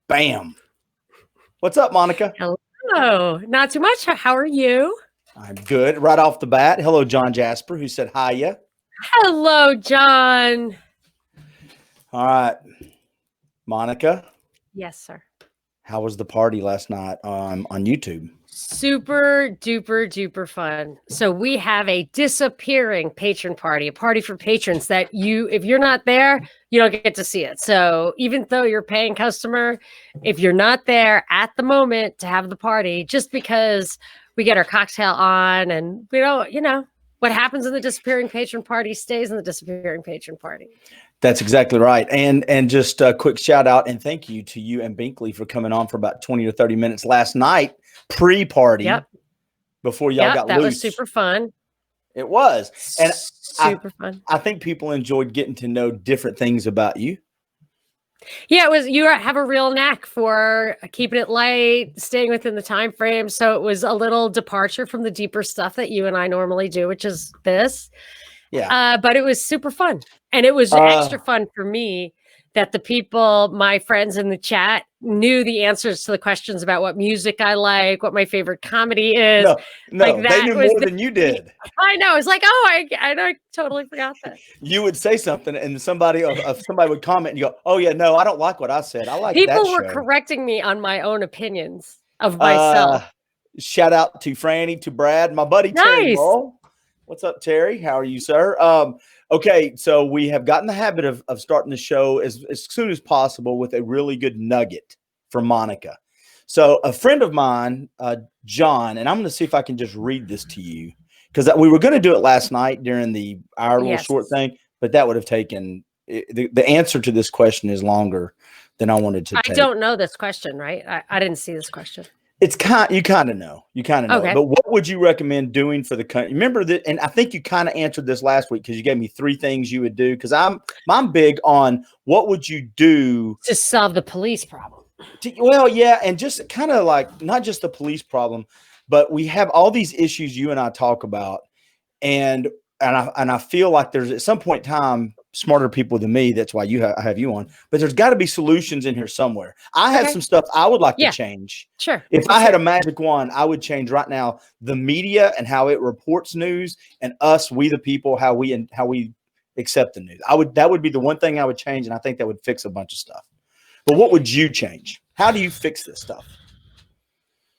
Bam. What's up, Monica? Hello. Not too much. How are you? I'm good. Right off the bat. Hello, John Jasper, who said hiya. Hello, John. All right. Monica, Yes, sir. how was the party last night on YouTube? Super duper duper fun. So we have a disappearing patron party, a party for patrons that if you're not there, you don't get to see it. So even though you're a paying customer, if you're not there at the moment to have the party, just because we get our cocktail on and we don't, what happens in the disappearing patron party stays in the disappearing patron party. That's exactly right. And just a quick shout out and thank you to you and Binkley for coming on for about 20 or 30 minutes last night, pre-party, before y'all got loose. That was super fun. It was. And super fun. I think people enjoyed getting to know different things about you. Yeah, it was. You have a real knack for keeping it light, staying within the time frame. So it was a little departure from the deeper stuff that you and I normally do, which is this. Yeah. But it was super fun. And it was extra fun for me that the people, my friends in the chat, knew the answers to the questions about what music I like, what my favorite comedy is. No, like they knew more than you did. I know. It's like, I totally forgot that. You would say something and somebody would comment and you go, oh yeah, no, I don't like what I said. I like people that were show. Correcting me on my own opinions of myself. Shout out to Franny, to Brad, my buddy Terry Ball. What's up, Terry? How are you, sir? Okay, so we have gotten the habit of starting the show as soon as possible with a really good nugget from Monica. So a friend of mine, John, and I'm going to see if I can just read this to you, because we were going to do it last night during our little short thing, but that would have taken the answer to this question is longer than I wanted to take. I don't know this question, right? I didn't see this question. It's you kind of know. Okay. But what would you recommend doing for the country? Remember that, and I think you kind of answered this last week because you gave me 3 things you would do. Because I'm big on what would you do to solve the police problem. Well, yeah, and just kind of like not just the police problem, but we have all these issues you and I talk about, and I feel like there's at some point in time smarter people than me. That's why I have you on. But there's got to be solutions in here somewhere. I have some stuff I would like to change. Sure. If I had a magic wand, I would change right now the media and how it reports news, and us, we the people, how we accept the news. That would be the one thing I would change, and I think that would fix a bunch of stuff. But what would you change? How do you fix this stuff?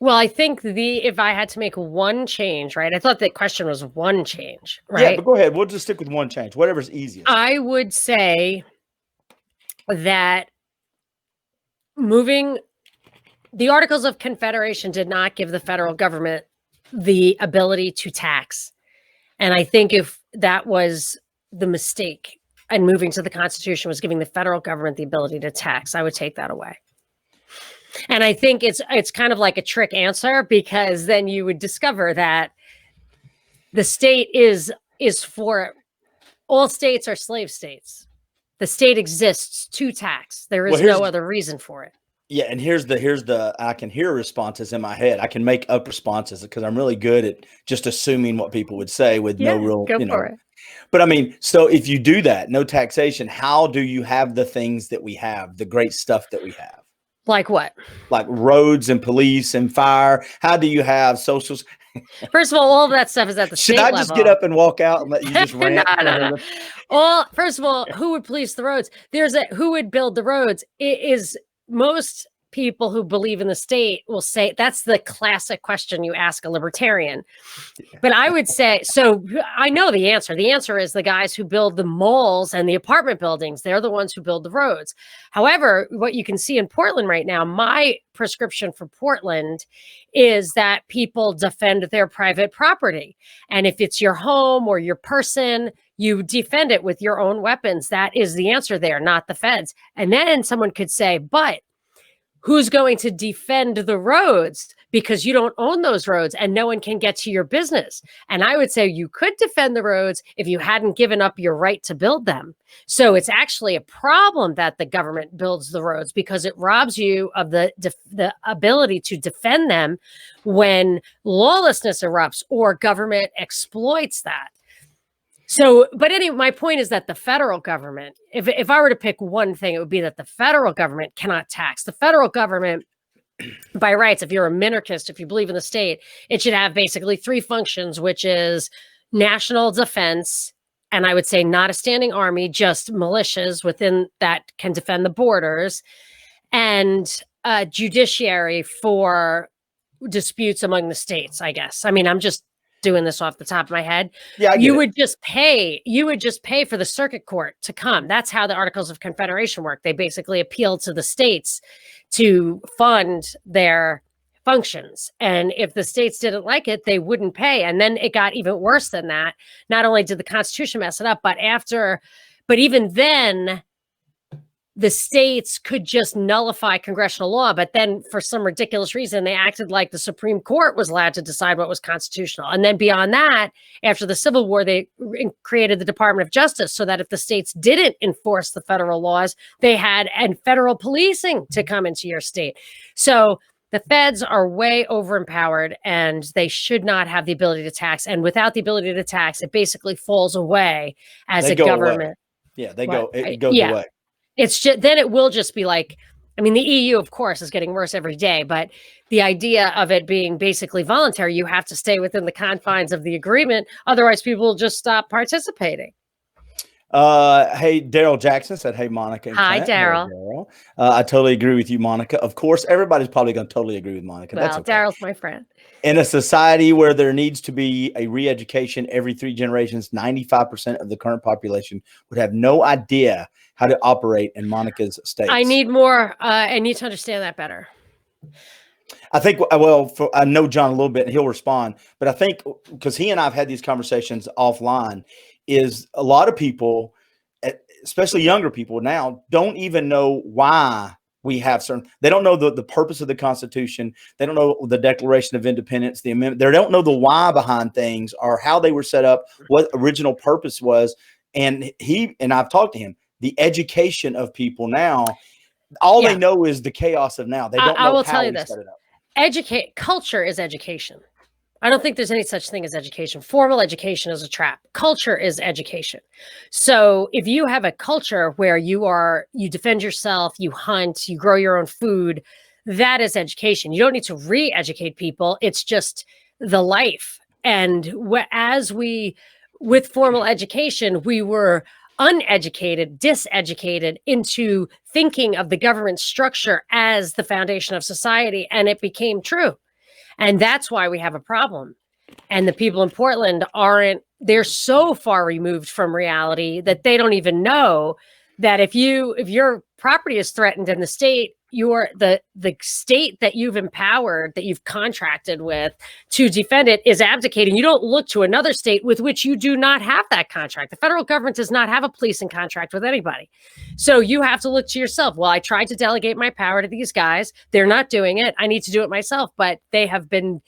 Well, I think if I had to make one change, right? I thought the question was one change, right? Yeah, but go ahead. We'll just stick with one change, whatever's easiest. I would say that moving the Articles of Confederation did not give the federal government the ability to tax. And I think if that was the mistake and moving to the Constitution was giving the federal government the ability to tax, I would take that away. And I think it's kind of like a trick answer, because then you would discover that the state is for all states are slave states. The state exists to tax. There is no other reason for it. Yeah, and here's the I can hear responses in my head. I can make up responses because I'm really good at just assuming what people would say with no real, for it. But I mean, so if you do that, no taxation, how do you have the things that we have, the great stuff that we have? Like what? Like roads and police and fire. How do you have socials? First of all of that stuff is at the state level. Should I just get up and walk out and let you just rant? No. Well, first of all, who would police the roads? Who would build the roads? It is most people who believe in the state will say that's the classic question you ask a libertarian. But I would say, so I know the answer. The answer is the guys who build the malls and the apartment buildings. They're the ones who build the roads. However, what you can see in Portland right now, my prescription for Portland is that people defend their private property. And if it's your home or your person, you defend it with your own weapons. That is the answer there, not the feds. And then someone could say, but who's going to defend the roads? Because you don't own those roads and no one can get to your business. And I would say you could defend the roads if you hadn't given up your right to build them. So it's actually a problem that the government builds the roads, because it robs you of the ability to defend them when lawlessness erupts or government exploits that. So, but anyway, my point is that the federal government, if I were to pick one thing, it would be that the federal government cannot tax. The federal government, by rights, if you're a minarchist, if you believe in the state, it should have basically three functions, which is national defense, and I would say not a standing army, just militias within that can defend the borders, and judiciary for disputes among the states, I guess. I mean, I'm just doing this off the top of my head. Yeah, you would just pay for the circuit court to come. That's how the Articles of Confederation work. They basically appeal to the states to fund their functions. And if the states didn't like it, they wouldn't pay. And then it got even worse than that. Not only did the Constitution mess it up, but even then, the states could just nullify congressional law. But then for some ridiculous reason, they acted like the Supreme Court was allowed to decide what was constitutional. And then beyond that, after the Civil War, they created the Department of Justice so that if the states didn't enforce the federal laws, they had federal policing to come into your state. So the feds are way overempowered and they should not have the ability to tax. And without the ability to tax, it basically falls away as a government. Away. Yeah, it goes away. It's just, then it will just be like, I mean, the EU, of course, is getting worse every day, but the idea of it being basically voluntary, you have to stay within the confines of the agreement. Otherwise, people will just stop participating. Hey, Daryl Jackson said, hey, Monica. Hi, Daryl. I totally agree with you, Monica. Of course, everybody's probably going to totally agree with Monica. Well, that's okay. Daryl's my friend. In a society where there needs to be a re-education every 3 generations, 95% of the current population would have no idea how to operate in Monica's states. I need more. I need to understand that better. I think, well, I know John a little bit and he'll respond, but I think because he and I have had these conversations offline, is a lot of people, especially younger people now, don't even know why we have they don't know the purpose of the Constitution. They don't know the Declaration of Independence, the amendment. They don't know the why behind things or how they were set up, what original purpose was. And I've talked to him, the education of people now, all they know is the chaos of now. They don't know I will how tell you we this. set it up. Culture is education. I don't think there's any such thing as education. Formal education is a trap. Culture is education. So if you have a culture where you defend yourself, you hunt, you grow your own food, that is education. You don't need to re-educate people. It's just the life. And with formal education, we were diseducated into thinking of the government structure as the foundation of society. And it became true. And that's why we have a problem. And the people in Portland they're so far removed from reality that they don't even know that if your property is threatened in the state, the state that you've empowered, that you've contracted with to defend it is abdicating. You don't look to another state with which you do not have that contract. The federal government does not have a policing contract with anybody. So you have to look to yourself. Well, I tried to delegate my power to these guys. They're not doing it. I need to do it myself, but they have been,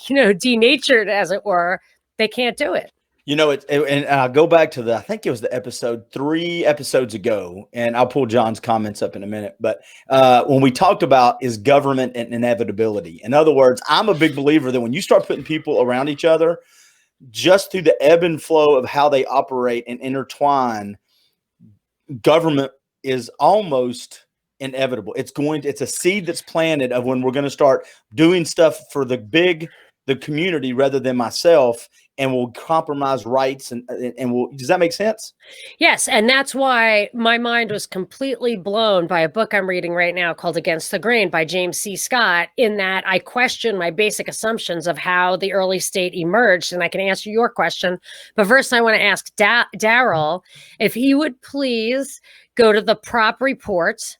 denatured, as it were. They can't do it. And I'll go back to I think it was the episode 3 episodes ago, and I'll pull John's comments up in a minute. But when we talked about is government and inevitability. In other words, I'm a big believer that when you start putting people around each other, just through the ebb and flow of how they operate and intertwine, government is almost inevitable. It's a seed that's planted of when we're going to start doing stuff for the community rather than myself, and will compromise rights does that make sense? Yes. And that's why my mind was completely blown by a book I'm reading right now called Against the Grain by James C. Scott, in that I question my basic assumptions of how the early state emerged. And I can answer your question. But first, I want to ask Daryl if he would please go to thepropreport.com,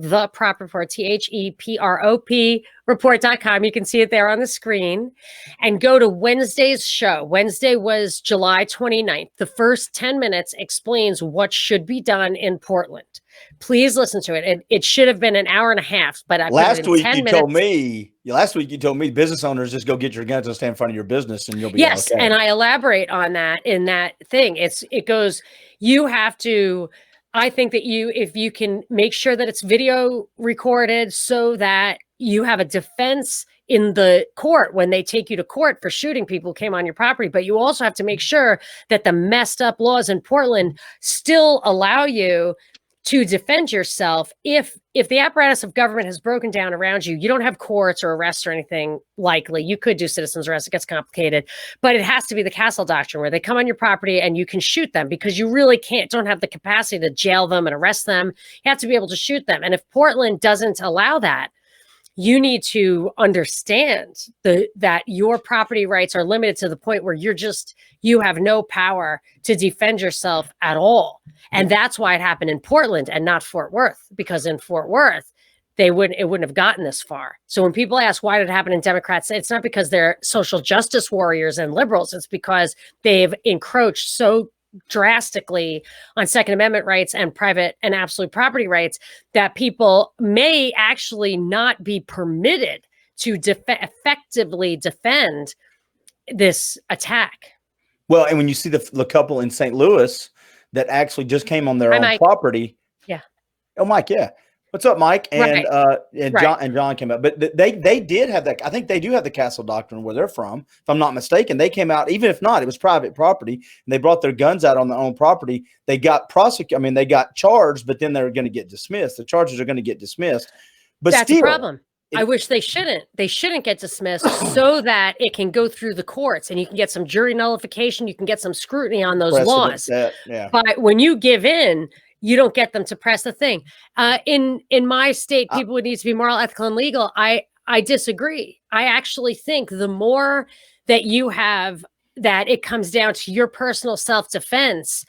the prop report, THEPROP report.com. You can see it there on the screen, and go to Wednesday's show. Wednesday was July 29th. The first 10 minutes explains what should be done in Portland. Please listen to it. It should have been an hour and a half, but last week you told me business owners just go get your guns and stand in front of your business and you'll be yes. Okay. And I elaborate on that in that thing. It goes, you have to I think that if you can make sure that it's video recorded so that you have a defense in the court when they take you to court for shooting people who came on your property, but you also have to make sure that the messed up laws in Portland still allow you to defend yourself. If the apparatus of government has broken down around you, you don't have courts or arrests or anything likely. You could do citizens arrest. It gets complicated, but it has to be the castle doctrine where they come on your property and you can shoot them because you really don't have the capacity to jail them and arrest them. You have to be able to shoot them. And if Portland doesn't allow that, you need to understand that your property rights are limited to the point where you have no power to defend yourself at all. And that's why it happened in Portland and not Fort Worth, because in Fort Worth, it wouldn't have gotten this far. So when people ask why did it happen in Democrats, it's not because they're social justice warriors and liberals. It's because they've encroached so drastically on Second Amendment rights and private and absolute property rights that people may actually not be permitted to effectively defend this attack. Well, and when you see the couple in St. Louis that actually just came on their own property. Yeah. Oh, Mike. Yeah. What's up, Mike? And John came up, but they did have that. I think they do have the castle doctrine where they're from, if I'm not mistaken. They came out, even if not, it was private property, and they brought their guns out on their own property. They got prosecuted. I mean, they got charged, but then they're going to get dismissed. The charges are going to get dismissed. But that's still, the problem. I wish they shouldn't. They shouldn't get dismissed so that it can go through the courts and you can get some jury nullification. You can get some scrutiny on those laws. But when you give in, you don't get them to press the thing. In my state, people would need to be moral, ethical, and legal. I disagree. I actually think the more that you have that it comes down to your personal self-defense,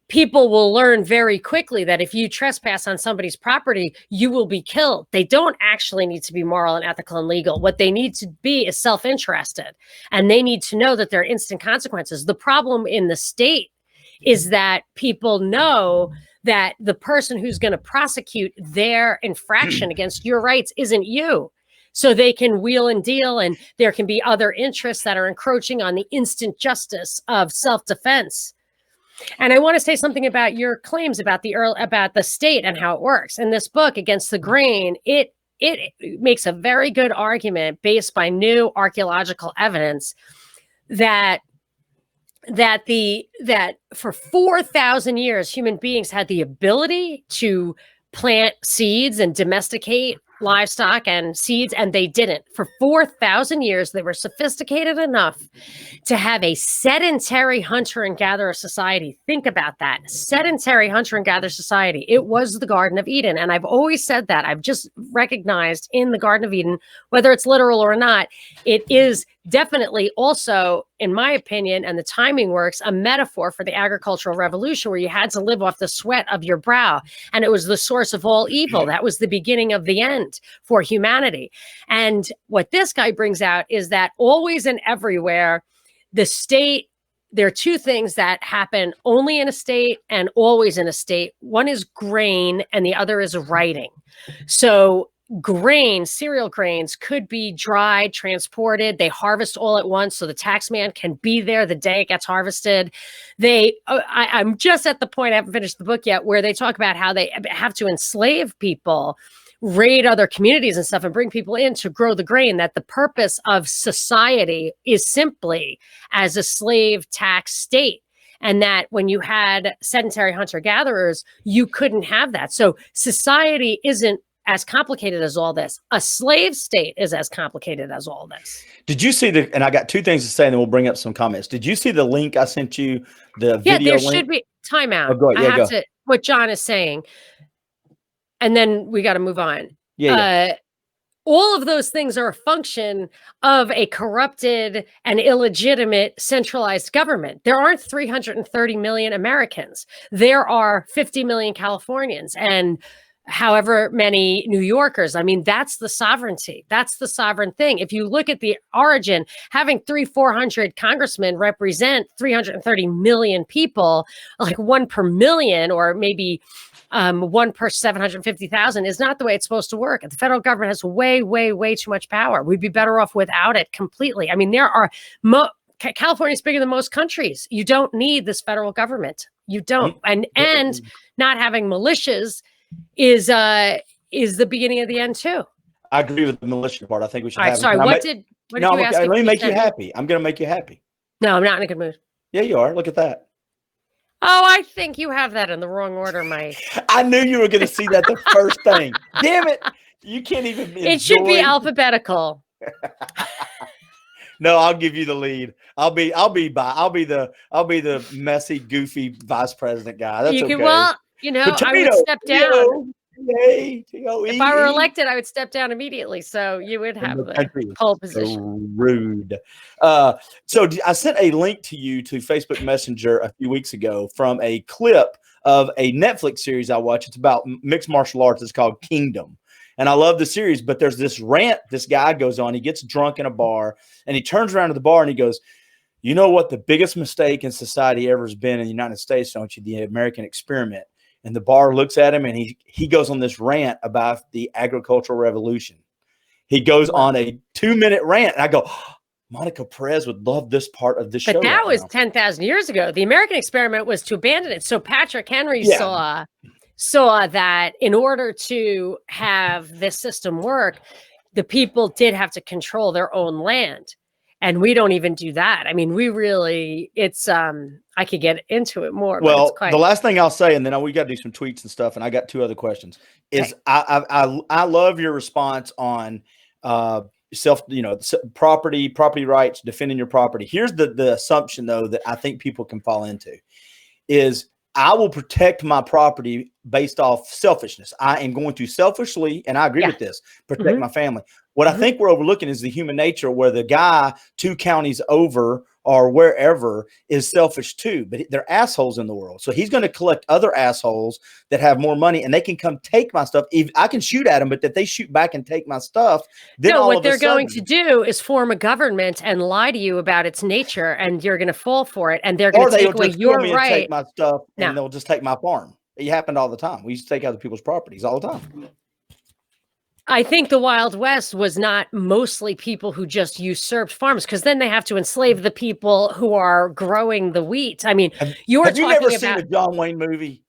people will learn very quickly that if you trespass on somebody's property, you will be killed. They don't actually need to be moral and ethical and legal. What they need to be is self-interested. And they need to know that there are instant consequences. The problem in the state is that people know that the person who's going to prosecute their infraction against your rights isn't you. So they can wheel and deal, and there can be other interests that are encroaching on the instant justice of self-defense. And I want to say something about your claims about the state and how it works. In this book, Against the Grain, it makes a very good argument based by new archaeological evidence that for 4,000 years, human beings had the ability to plant seeds and domesticate livestock and seeds, and they didn't. For 4,000 years, they were sophisticated enough to have a sedentary hunter and gatherer society. Think about that. Sedentary hunter and gatherer society. It was the Garden of Eden. And I've always said that. I've just recognized in the Garden of Eden, whether it's literal or not, it is definitely also, in my opinion, and the timing works, a metaphor for the agricultural revolution where you had to live off the sweat of your brow. And it was the source of all evil. That was the beginning of the end for humanity. And what this guy brings out is that always and everywhere, the state, there are two things that happen only in a state and always in a state. One is grain and the other is writing. So grain, cereal grains could be dried, transported. They harvest all at once. So the tax man can be there the day it gets harvested. I'm just at the point, I haven't finished the book yet, where they talk about how they have to enslave people, raid other communities and stuff, and bring people in to grow the grain, that the purpose of society is simply as a slave tax state. And that when you had sedentary hunter-gatherers, you couldn't have that. So society isn't as complicated as all this. A slave state is as complicated as all this. Did you see and I got two things to say, and then we'll bring up some comments. Did you see the link I sent you, the video there link? Should be, timeout. Oh, go ahead. I have to, what John is saying, and then we got to move on. All of those things are a function of a corrupted and illegitimate centralized government. There aren't 330 million Americans. There are 50 million Californians and however many New Yorkers. I mean, that's the sovereignty. That's the sovereign thing. If you look at the origin, having 400 congressmen represent 330 million people, like 1 per million, or maybe 1 per 750,000 is not the way it's supposed to work. The federal government has way, way, way too much power. We'd be better off without it completely. I mean, there are California is bigger than most countries. You don't need this federal government. You don't. And not having militias is the beginning of the end too. I agree with the militia part. I think we should have. Sorry, what did you ask? Let me make you happy. I'm going to make you happy. No, I'm not in a good mood. Yeah, you are. Look at that. Oh, I think you have that in the wrong order, Mike. I knew you were going to see that the first thing. Damn it! You can't even. It should be alphabetical. No, I'll give you the lead. I'll be the messy, goofy vice president guy. That's okay. Well, I would step down. If I were elected, I would step down immediately. So you would have the pole position. So rude. So I sent a link to you to Facebook Messenger a few weeks ago from a clip of a Netflix series I watch. It's about mixed martial arts. It's called Kingdom. And I love the series, but there's this rant this guy goes on. He gets drunk in a bar, and he turns around to the bar, and he goes, you know what the biggest mistake in society ever has been in the United States, don't you? The American experiment. And the bar looks at him, and he goes on this rant about the agricultural revolution. He goes on a 2-minute rant, and I go, oh, Monica Perez would love this part of the show. But that was 10,000 years ago. The American experiment was to abandon it. So Patrick Henry saw that in order to have this system work, the people did have to control their own land. And we don't even do that. I mean, we really, I could get into it more. Well, the last thing I'll say, and then we got to do some tweets and stuff, and I got 2 other questions, is I love your response on property rights, defending your property. Here's the assumption, though, that I think people can fall into is I will protect my property based off selfishness. I am going to selfishly, and I agree with this, protect my family. What I think we're overlooking is the human nature where the guy 2 counties over or wherever is selfish too, but they're assholes in the world. So he's going to collect other assholes that have more money, and they can come take my stuff. I can shoot at them, but if they shoot back and take my stuff, then what they're going to do is form a government and lie to you about its nature, and you're going to fall for it, and they're going to take away your right. Take my stuff, and they'll just take my farm. It happened all the time. We used to take other people's properties all the time. I think the Wild West was not mostly people who just usurped farms, because then they have to enslave the people who are growing the wheat. I mean, have you never seen a John Wayne movie?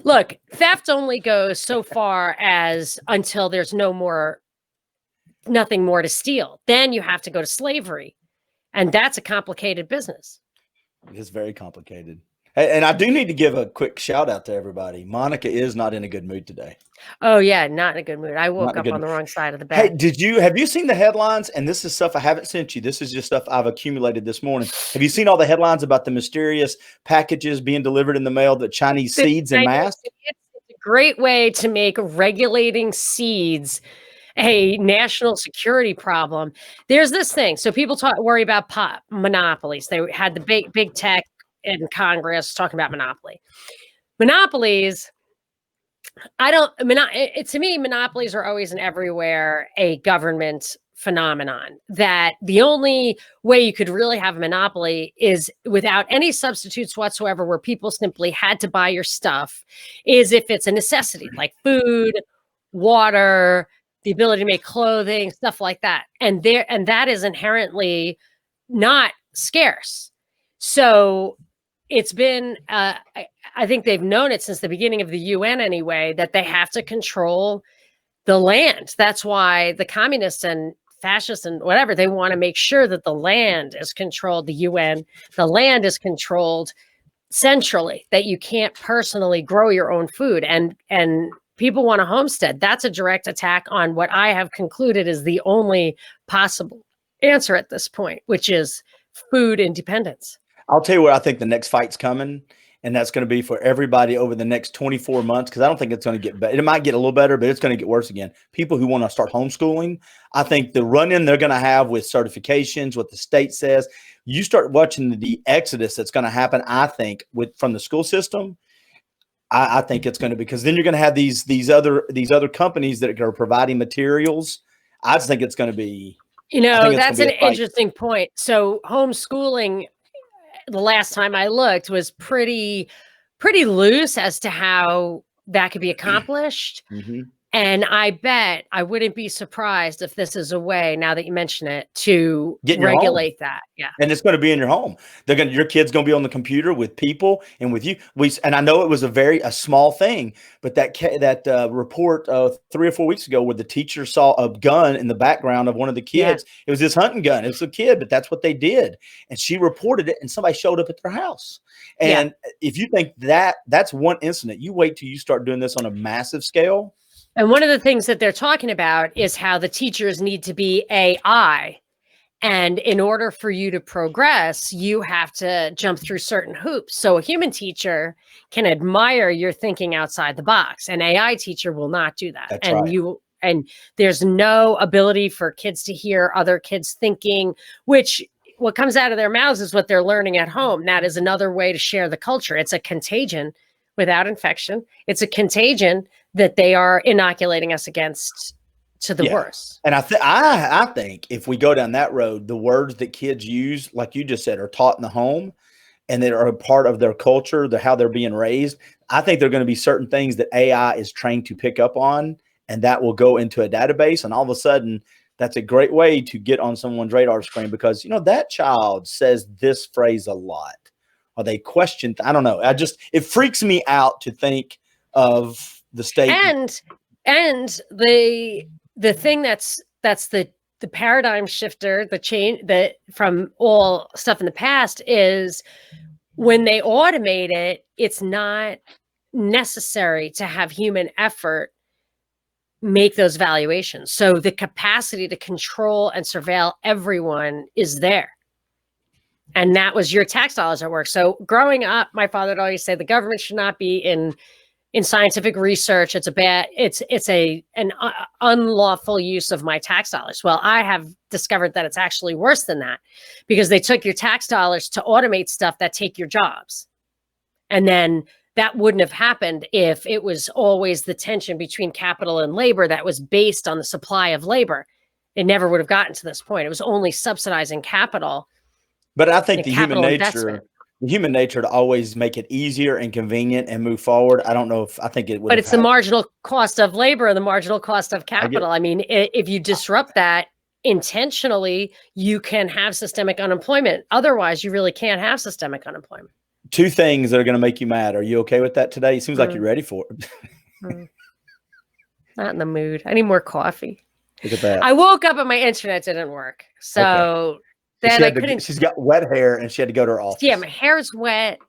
Look, theft only goes so far as until there's nothing more to steal. Then you have to go to slavery. And that's a complicated business. It is very complicated. And I do need to give a quick shout out to everybody. Monica is not in a good mood today. Oh yeah, not in a good mood. I woke up on the wrong side of the bed. Hey, have you seen the headlines? And this is stuff I haven't sent you. This is just stuff I've accumulated this morning. Have you seen all the headlines about the mysterious packages being delivered in the mail, the Chinese seeds and masks? It's a great way to make regulating seeds a national security problem. There's this thing. So people worry about monopolies. They had the big tech in Congress talking about monopolies. To me, monopolies are always and everywhere a government phenomenon, that the only way you could really have a monopoly is without any substitutes whatsoever, where people simply had to buy your stuff, is if it's a necessity, like food, water, the ability to make clothing, stuff like that. And that is inherently not scarce. So it's been, I think they've known it since the beginning of the UN anyway, that they have to control the land. That's why the communists and fascists and whatever, they want to make sure that the land is controlled. The UN, the land is controlled centrally, that you can't personally grow your own food. And people want a homestead. That's a direct attack on what I have concluded is the only possible answer at this point, which is food independence. I'll tell you where I think the next fight's coming, and that's going to be for everybody over the next 24 months, because I don't think it's going to get better. It might get a little better, but it's going to get worse again. People who want to start homeschooling, I think the run-in they're going to have with certifications, what the state says, you start watching the exodus that's going to happen, I think, from the school system. I think it's going to, because then you're going to have these other companies that are providing materials. I just think it's going to be, that's an interesting point. So homeschooling, the last time I looked, was pretty loose as to how that could be accomplished. And I bet I wouldn't be surprised if this is a way, now that you mention it, to Get in your home. regulate that. Yeah. And it's going to be in your home. Your kid's going to be on the computer with people and with you. And I know it was a small thing, but that report 3 or 4 weeks ago where the teacher saw a gun in the background of one of the kids, it was this hunting gun. It was a kid, but that's what they did. And she reported it and somebody showed up at their house. And if you think that's one incident, you wait till you start doing this on a massive scale. And one of the things that they're talking about is how the teachers need to be AI. And in order for you to progress, you have to jump through certain hoops. So a human teacher can admire your thinking outside the box. An AI teacher will not do that. That's right. And there's no ability for kids to hear other kids thinking, which what comes out of their mouths is what they're learning at home. That is another way to share the culture. It's a contagion without infection. It's a contagion that they are inoculating us against to the worst. And I think if we go down that road, the words that kids use, like you just said, are taught in the home and that are a part of their culture, how they're being raised. I think there are going to be certain things that AI is trained to pick up on, and that will go into a database. And all of a sudden, that's a great way to get on someone's radar screen because, that child says this phrase a lot. Or they question, I don't know. It freaks me out to think of the state. And the thing that's the paradigm shifter, the change that from all stuff in the past is when they automate it, it's not necessary to have human effort make those valuations. So the capacity to control and surveil everyone is there. And that was your tax dollars at work. So growing up, my father would always say the government should not be in scientific research. It's an unlawful use of my tax dollars. Well, I have discovered that it's actually worse than that because they took your tax dollars to automate stuff that take your jobs. And then that wouldn't have happened if it was always the tension between capital and labor that was based on the supply of labor. It never would have gotten to this point. It was only subsidizing capital. But I think the human nature to always make it easier and convenient and move forward. I don't know I think it would. But it's the marginal cost of labor and the marginal cost of capital. I mean, if you disrupt that intentionally, you can have systemic unemployment. Otherwise, you really can't have systemic unemployment. 2 things that are going to make you mad. Are you okay with that today? It seems like you're ready for it. Not in the mood. I need more coffee. Look at that. I woke up and my internet didn't work. So. Okay. Then she's got wet hair and she had to go to her office. Yeah, my hair's wet.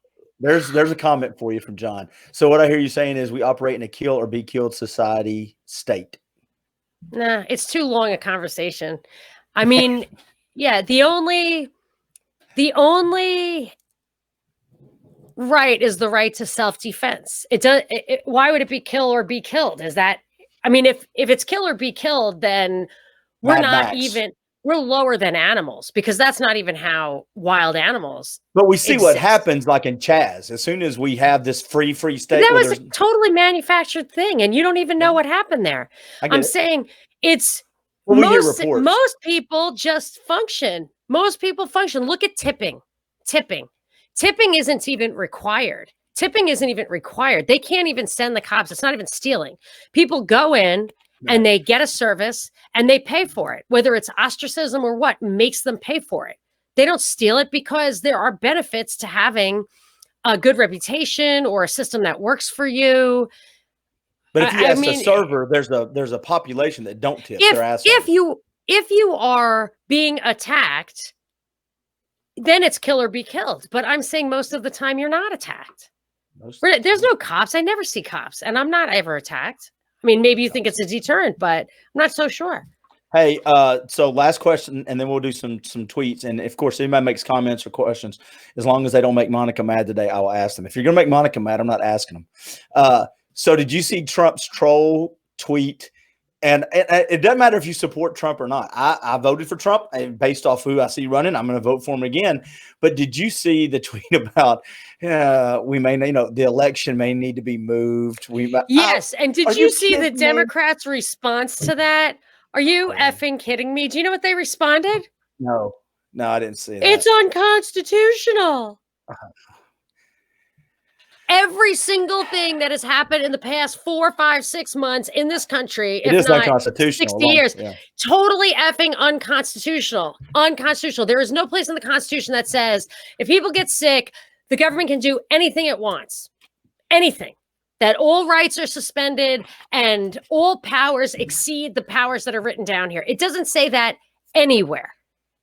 There's a comment for you from John. So what I hear you saying is we operate in a kill or be killed society state. Nah, it's too long a conversation. I mean, yeah, the only right is the right to self-defense. Why would it be kill or be killed? Is that, I mean, if it's kill or be killed, then we're lower than animals because that's not even how wild animals. But we see what happens like in Chaz. As soon as we have this free state. That was a totally manufactured thing. And you don't even know what happened there. I'm saying it's most people just function. Most people function. Look at tipping. Tipping isn't even required. They can't even send the cops. It's not even stealing. People go in and they get a service and they pay for it, whether it's ostracism or what makes them pay for it. They don't steal it because there are benefits to having a good reputation or a system that works for you. But if you ask the server, there's a population that don't tip. If you are being attacked, then it's kill or be killed. But I'm saying most of the time you're not attacked. There's no cops. I never see cops, and I'm not ever attacked. I mean, maybe you think it's a deterrent, but I'm not so sure. Hey, so last question, and then we'll do some tweets. And of course, anybody makes comments or questions, as long as they don't make Monica mad today, I will ask them. If you're going to make Monica mad, I'm not asking them. So did you see Trump's troll tweet? And it doesn't matter if you support Trump or not. I voted for Trump based off who I see running. I'm going to vote for him again. But did you see the tweet about the election may need to be moved? Yes. And did you see the Democrats' response to that? Are you effing kidding me? Do you know what they responded? No, I didn't see that. It's unconstitutional. Every single thing that has happened in the past 4, 5, 6 months in this country, it is unconstitutional. 60 years, totally effing unconstitutional. Unconstitutional. There is no place in the Constitution that says if people get sick, the government can do anything it wants. Anything. That all rights are suspended and all powers exceed the powers that are written down here. It doesn't say that anywhere.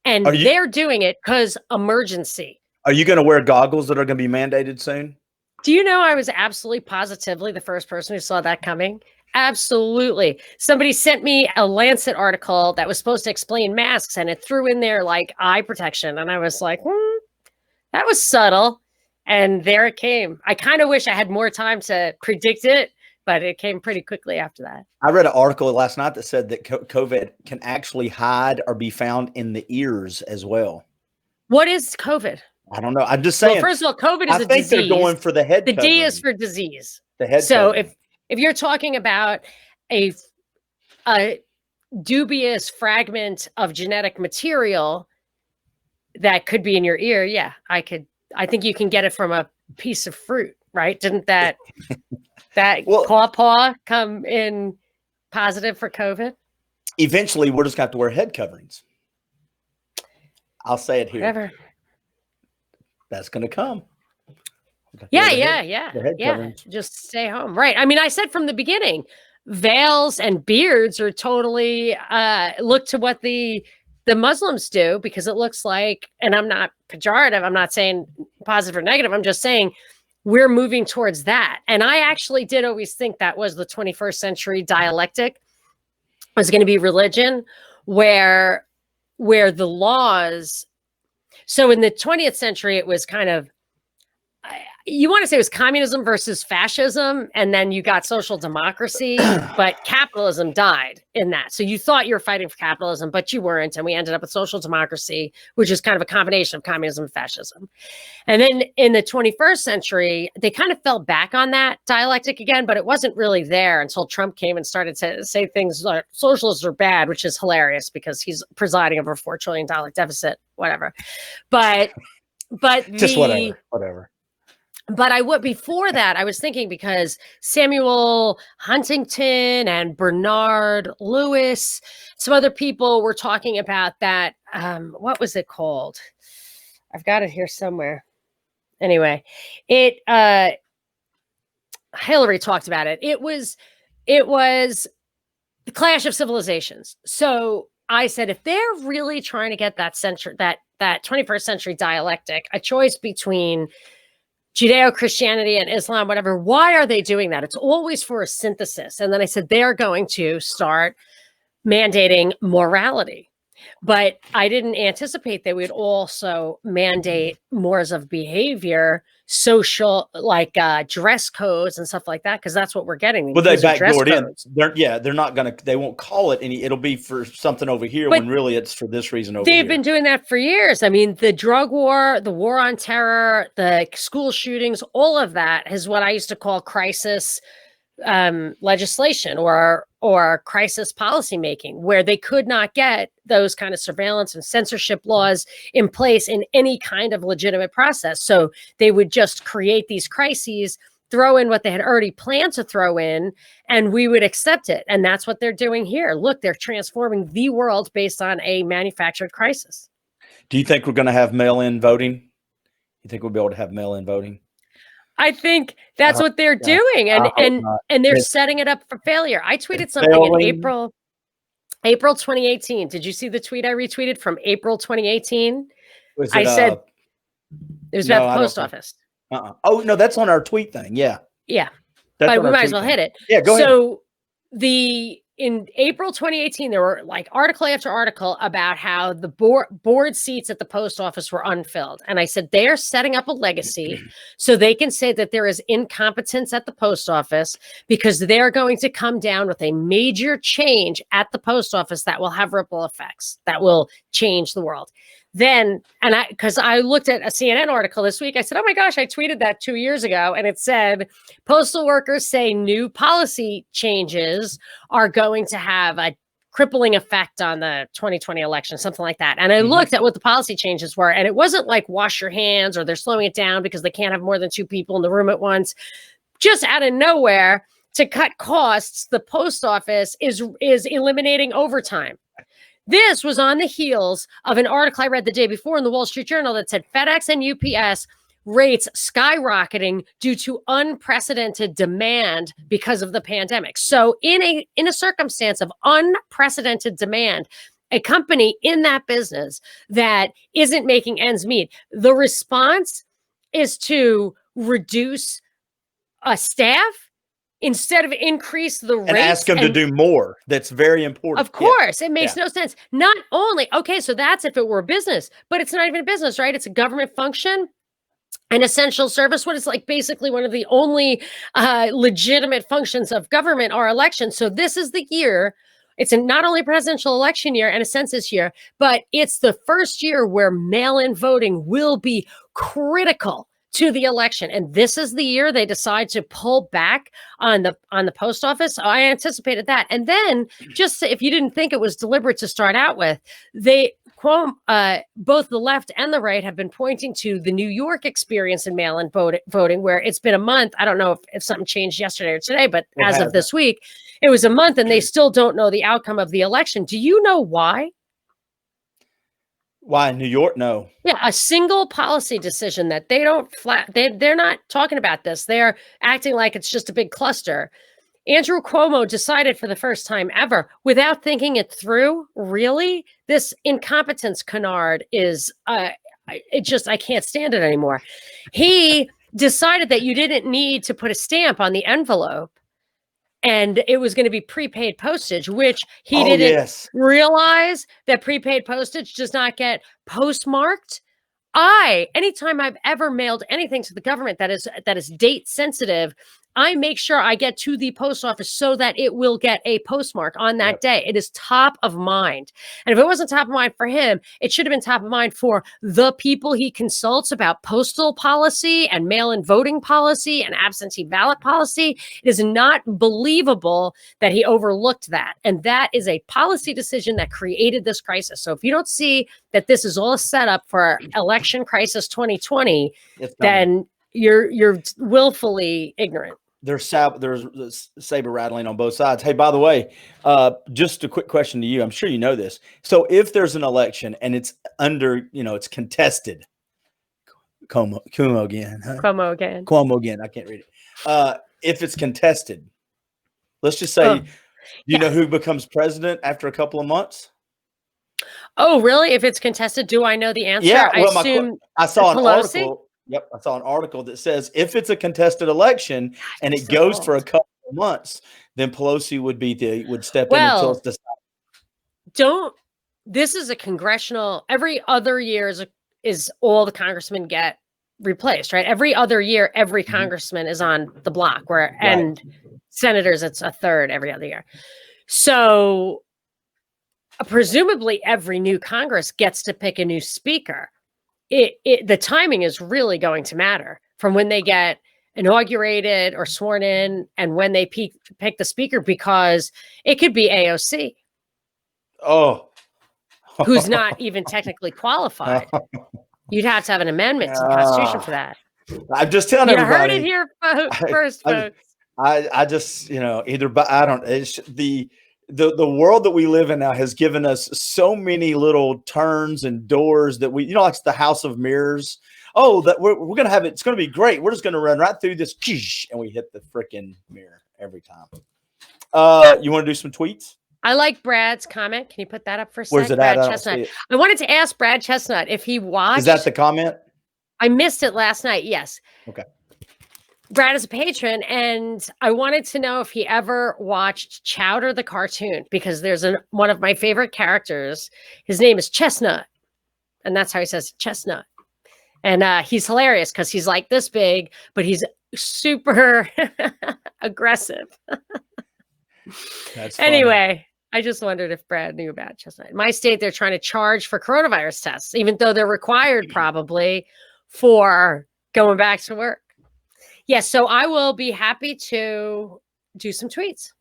And they're doing it because emergency. Are you going to wear goggles that are going to be mandated soon? Do you know I was absolutely positively the first person who saw that coming? Absolutely. Somebody sent me a Lancet article that was supposed to explain masks, and it threw in there like eye protection. And I was like, that was subtle. And there it came. I kind of wish I had more time to predict it, but it came pretty quickly after that. I read an article last night that said that COVID can actually hide or be found in the ears as well. What is COVID? I don't know. I'm just saying. Well, first of all, COVID is a disease. I think they're going for the head. The D is for disease. The head. So if you're talking about a dubious fragment of genetic material that could be in your ear, yeah, I think you can get it from a piece of fruit, right? Didn't that paw come in positive for COVID? Eventually, we're just going to have to wear head coverings. I'll say it here. Whatever. That's going to come. Yeah. Just stay home. Right. I mean, I said from the beginning, veils and beards are totally look to what the Muslims do, because it looks like, and I'm not pejorative, I'm not saying positive or negative, I'm just saying we're moving towards that. And I actually did always think that was the 21st century dialectic, was going to be religion, where the laws. So in the 20th century, it was kind of, you want to say it was communism versus fascism, and then you got social democracy, but capitalism died in that. So you thought you were fighting for capitalism, but you weren't, and we ended up with social democracy, which is kind of a combination of communism and fascism. And then in the 21st century, they kind of fell back on that dialectic again, but it wasn't really there until Trump came and started to say things like socialists are bad, which is hilarious because he's presiding over a $4 trillion deficit, whatever. But just whatever. But before that, I was thinking, because Samuel Huntington and Bernard Lewis, some other people were talking about that. What was it called? I've got it here somewhere. Anyway, Hillary talked about it. It was the clash of civilizations. So I said, if they're really trying to get that 21st century dialectic, a choice between Judeo-Christianity and Islam, whatever, why are they doing that? It's always for a synthesis. And then I said, they're going to start mandating morality. But I didn't anticipate they would also mandate mores of behavior, social, like dress codes and stuff like that, because that's what we're getting. But they backdoored in. They're not going to, they won't call it any, it'll be for something over here, when really it's for this reason over here. They've been doing that for years. I mean, the drug war, the war on terror, the school shootings, all of that is what I used to call crisis legislation or crisis policymaking, where they could not get those kind of surveillance and censorship laws in place in any kind of legitimate process. So they would just create these crises, throw in what they had already planned to throw in, and we would accept it. And that's what they're doing here. Look, they're transforming the world based on a manufactured crisis. Do you think we're going to have mail-in voting? You think we'll be able to have mail-in voting? I think that's what they're doing, and they're setting it up for failure. I tweeted something in April 2018. Did you see the tweet I retweeted from April 2018? I said it was about the post office. Oh no, that's on our tweet thing. Yeah, but we might as well hit it. Yeah, go ahead. So in April 2018, there were like article after article about how the board seats at the post office were unfilled. And I said, they are setting up a legacy so they can say that there is incompetence at the post office, because they're going to come down with a major change at the post office that will have ripple effects, that will change the world. Then, because I looked at a CNN article this week, I said, oh my gosh, I tweeted that 2 years ago. And it said, postal workers say new policy changes are going to have a crippling effect on the 2020 election, something like that. And I looked at what the policy changes were, and it wasn't like wash your hands or they're slowing it down because they can't have more than 2 people in the room at once. Just out of nowhere, to cut costs, the post office is eliminating overtime. This was on the heels of an article I read the day before in the Wall Street Journal that said FedEx and UPS rates skyrocketing due to unprecedented demand because of the pandemic. So in a circumstance of unprecedented demand, a company in that business that isn't making ends meet, the response is to reduce staff instead of increase the rates. And ask them to do more. That's very important. Of course, it makes no sense. Not only, okay, so that's if it were a business, but it's not even a business, right? It's a government function. An essential service, what is like basically one of the only legitimate functions of government are elections. So this is the year. It's not only a presidential election year and a census year, but it's the first year where mail-in voting will be critical to the election. And this is the year they decide to pull back on the post office. I anticipated that. And then, just if you didn't think it was deliberate to start out with, both the left and the right have been pointing to the New York experience in mail-in voting, where it's been a month. I don't know if something changed yesterday or today, but as of this week, it was a month and they still don't know the outcome of the election. Do you know why? Why in New York? No. Yeah, a single policy decision that they don't they're not talking about this. They're acting like it's just a big cluster. Andrew Cuomo decided for the first time ever, without thinking it through, really, this incompetence canard is, I can't stand it anymore. He decided that you didn't need to put a stamp on the envelope and it was going to be prepaid postage, which he didn't realize that prepaid postage does not get postmarked. Anytime I've ever mailed anything to the government that is date sensitive, I make sure I get to the post office so that it will get a postmark on that day. It is top of mind. And if it wasn't top of mind for him, it should have been top of mind for the people he consults about postal policy and mail-in voting policy and absentee ballot policy. It is not believable that he overlooked that. And that is a policy decision that created this crisis. So if you don't see that this is all set up for election crisis 2020, then you're willfully ignorant. There's saber rattling on both sides. Hey, by the way, just a quick question to you. I'm sure you know this. So if there's an election and it's under, it's contested, Cuomo again. I can't read it. If it's contested, let's just say, you know who becomes president after a couple of months? Oh, really? If it's contested, do I know the answer? Yeah. Well, I saw an article. Yep, I saw an article that says if it's a contested election and it goes for a couple of months, then Pelosi would step in until it's decided. This is a congressional. Every other year is all the congressmen get replaced, right? Every other year, every congressman is on the block. And senators, it's a third every other year. So presumably, every new Congress gets to pick a new speaker. The timing is really going to matter from when they get inaugurated or sworn in and when they pick the speaker, because it could be AOC. Who's not even technically qualified. You'd have to have an amendment to the Constitution for that. I'm just telling everybody. You heard it here first, folks. I just, it's the world that we live in now has given us so many little turns and doors that like the House of Mirrors. That we're going to have it. It's going to be great. We're just going to run right through this and we hit the freaking mirror every time. You want to do some tweets? I like Brad's comment. Can you put that up for a second? Where's it Brad at? Chestnut. I wanted to ask Brad Chestnut if he watched. Is that the comment? I missed it last night. Yes. Okay. Brad is a patron, and I wanted to know if he ever watched Chowder the cartoon, because there's one of my favorite characters. His name is Chestnut, and that's how he says Chestnut. And he's hilarious because he's like this big, but he's super aggressive. That's funny. Anyway, I just wondered if Brad knew about Chestnut. In my state, they're trying to charge for coronavirus tests, even though they're required probably for going back to work. Yes, so I will be happy to do some tweets.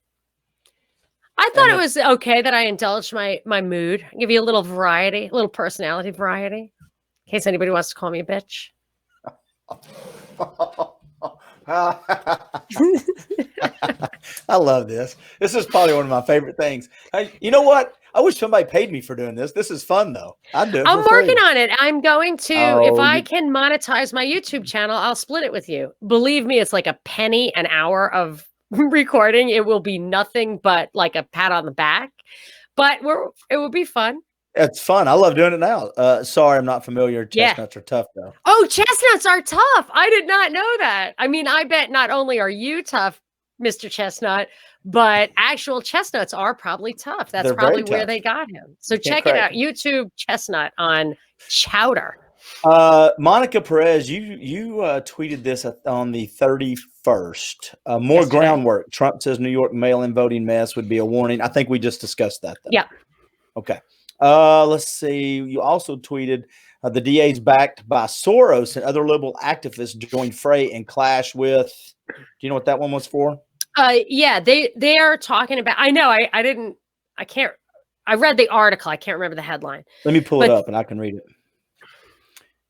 I thought it was okay that I indulged my mood. Give you a little variety, a little personality variety, in case anybody wants to call me a bitch. I love this. This is probably one of my favorite things. You know what? I wish somebody paid me for doing this. This is fun, though. I'd do it. I'm working on it. I'm going to, if I can monetize my YouTube channel, I'll split it with you. Believe me, it's like a penny an hour of recording. It will be nothing but like a pat on the back, but it will be fun. It's fun. I love doing it now. Sorry, I'm not familiar. Chestnuts are tough, though. Oh, chestnuts are tough. I did not know that. I mean, I bet not only are you tough, Mr. Chestnut, but actual chestnuts are probably tough. That's probably where they got him. So check it out. YouTube Chestnut on Chowder. Monica Perez, you tweeted this on the 31st. More groundwork. Trump says New York mail-in voting mess would be a warning. I think we just discussed that, though. Yeah. Okay. Let's see. You also tweeted the DA's backed by Soros and other liberal activists joined fray and clash with. Do you know what that one was for? Yeah, they are talking about. I know. I read the article. I can't remember the headline. Let me pull it up and I can read it.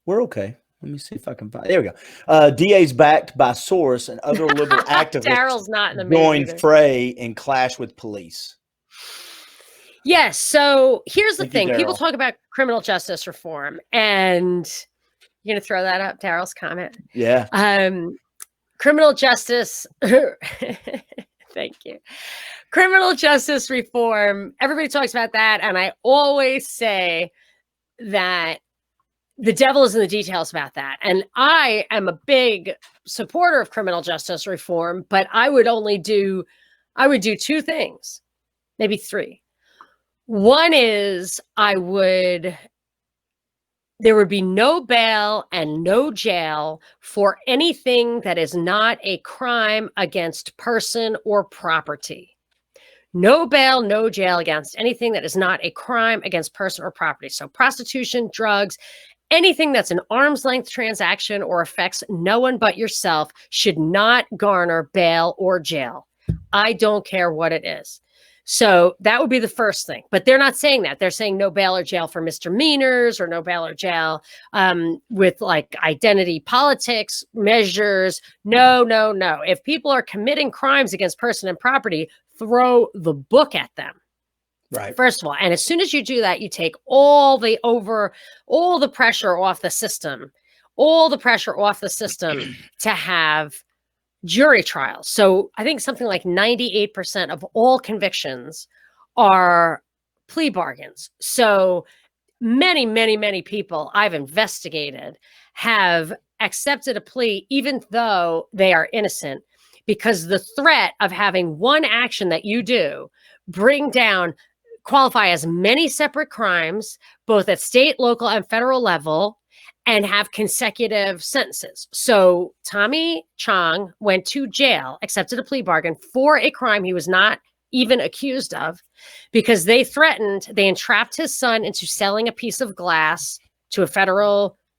We're okay. Let me see if I can find. There we go. DA's backed by Soros and other liberal activists. Daryl's not in the joined fray and clash with police. Yes. So here's the thing. People talk about criminal justice reform, and you're going to throw that up, Daryl's comment. Yeah. Criminal justice. Thank you. Criminal justice reform. Everybody talks about that. And I always say that the devil is in the details about that. And I am a big supporter of criminal justice reform, but I would do two things, maybe three. One is there would be no bail and no jail for anything that is not a crime against person or property. No bail, no jail against anything that is not a crime against person or property. So prostitution, drugs, anything that's an arm's length transaction or affects no one but yourself should not garner bail or jail. I don't care what it is. So that would be the first thing. But they're not saying that. They're saying no bail or jail for misdemeanors or no bail or jail with like identity politics measures. No. If people are committing crimes against person and property, throw the book at them. Right. First of all, and as soon as you do that, you take all the pressure off the system, to have jury trials. So I think something like 98% of all convictions are plea bargains. So many people I've investigated have accepted a plea even though they are innocent, because the threat of having one action that you do qualify as many separate crimes, both at state, local, and federal level, and have consecutive sentences. So Tommy Chong went to jail, accepted a plea bargain for a crime he was not even accused of, because they entrapped his son into selling a piece of glass to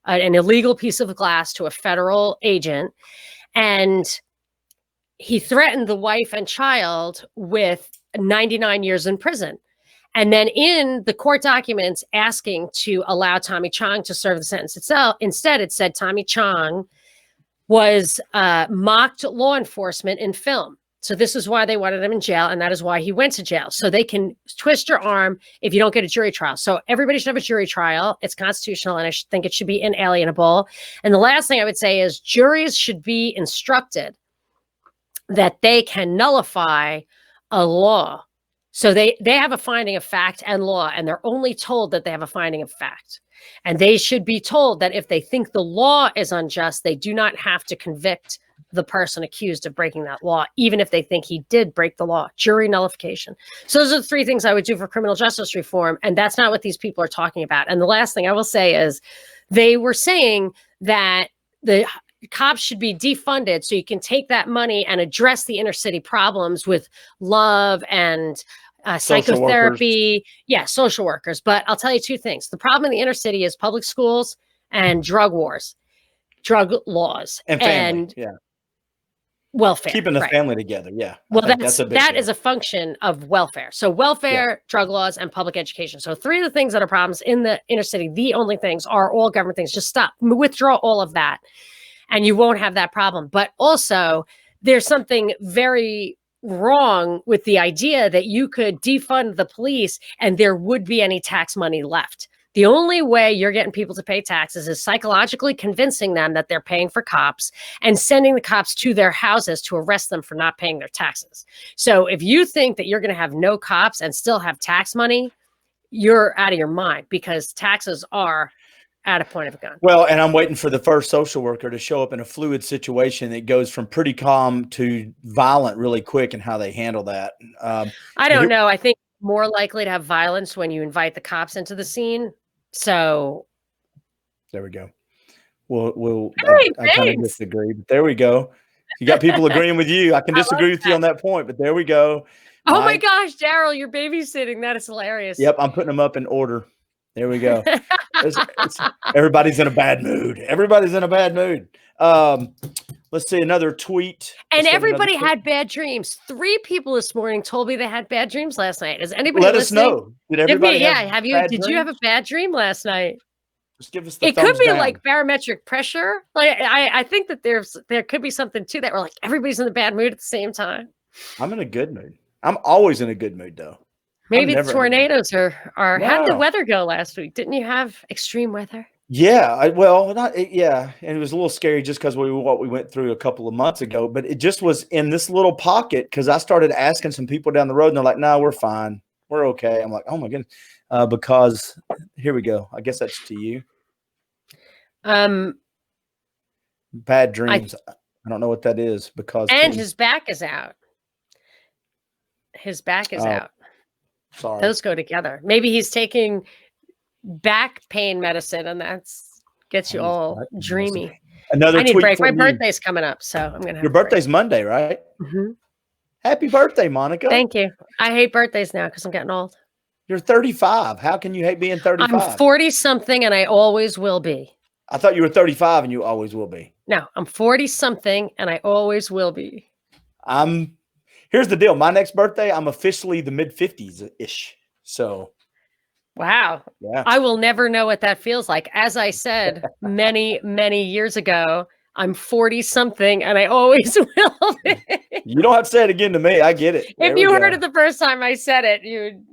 an illegal piece of glass to a federal agent. And he threatened the wife and child with 99 years in prison. And then in the court documents asking to allow Tommy Chong to serve the sentence itself, instead it said Tommy Chong was mocked law enforcement in film. So this is why they wanted him in jail, and that is why he went to jail. So they can twist your arm if you don't get a jury trial. So everybody should have a jury trial. It's constitutional, and I think it should be inalienable. And the last thing I would say is juries should be instructed that they can nullify a law. So they have a finding of fact and law, and they're only told that they have a finding of fact. And they should be told that if they think the law is unjust, they do not have to convict the person accused of breaking that law, even if they think he did break the law. Jury nullification. So those are the three things I would do for criminal justice reform, and that's not what these people are talking about. And the last thing I will say is they were saying that the cops should be defunded so you can take that money and address the inner city problems with love and psychotherapy. Social workers. But I'll tell you two things. The problem in the inner city is public schools, and drug wars, drug laws, and family. welfare. Keeping the family together. Yeah. Well, that's a big that deal. is a function of welfare. So welfare, drug laws, and public education. So 3 of the things that are problems in the inner city, the only things are all government things. Just stop, withdraw all of that, and you won't have that problem. But also, there's something very wrong with the idea that you could defund the police and there would be any tax money left. The only way you're getting people to pay taxes is psychologically convincing them that they're paying for cops and sending the cops to their houses to arrest them for not paying their taxes. So if you think that you're going to have no cops and still have tax money, you're out of your mind, because taxes are at a point of a gun. Well, and I'm waiting for the first social worker to show up in a fluid situation that goes from pretty calm to violent really quick, and how they handle that. I don't know. I think more likely to have violence when you invite the cops into the scene. So there we go. I kind of disagree, but there we go. You got people agreeing with you. I can disagree with you on that point, but there we go. Oh my gosh, Daryl, you're babysitting. That is hilarious. Yep, I'm putting them up in order. There we go. Everybody's in a bad mood. Everybody's in a bad mood. Let's see another tweet. And everybody had bad dreams. 3 people this morning told me they had bad dreams last night. Is anybody Let listening? us know. Did everybody have you? Did you have a bad dream last night? Just give us the It thumbs could be down. like barometric pressure. Like I think that there could be something to that, where like everybody's in a bad mood at the same time. I'm in a good mood. I'm always in a good mood though. Maybe the tornadoes are. How did the No. weather go last week? Didn't you have extreme weather? Yeah, and it was a little scary just because what we went through a couple of months ago, but it just was in this little pocket, because I started asking some people down the road and they're like, no, we're fine. We're okay. I'm like, oh my goodness. Because here we go. I guess that's to you. Bad dreams. I don't know what that is, because his back is out. His back is out. Sorry. Those go together. Maybe he's taking back pain medicine, and that's gets you all dreamy. Another I need a tweet break. from My you. birthday's coming up, so I'm gonna have Your birthday's Monday, right? Mm-hmm. Happy birthday, Monica. Thank you. I hate birthdays now because I'm getting old. You're 35. How can you hate being 35? I'm 40-something, and I always will be. I thought you were 35 and you always will be. No, I'm 40-something, and I always will be. Here's the deal. My next birthday, I'm officially the mid-50s-ish. So, wow. Yeah. I will never know what that feels like. As I said many, many years ago, I'm 40-something, and I always will be. You don't have to say it again to me. I get it. If you heard it the first time I said it, you'd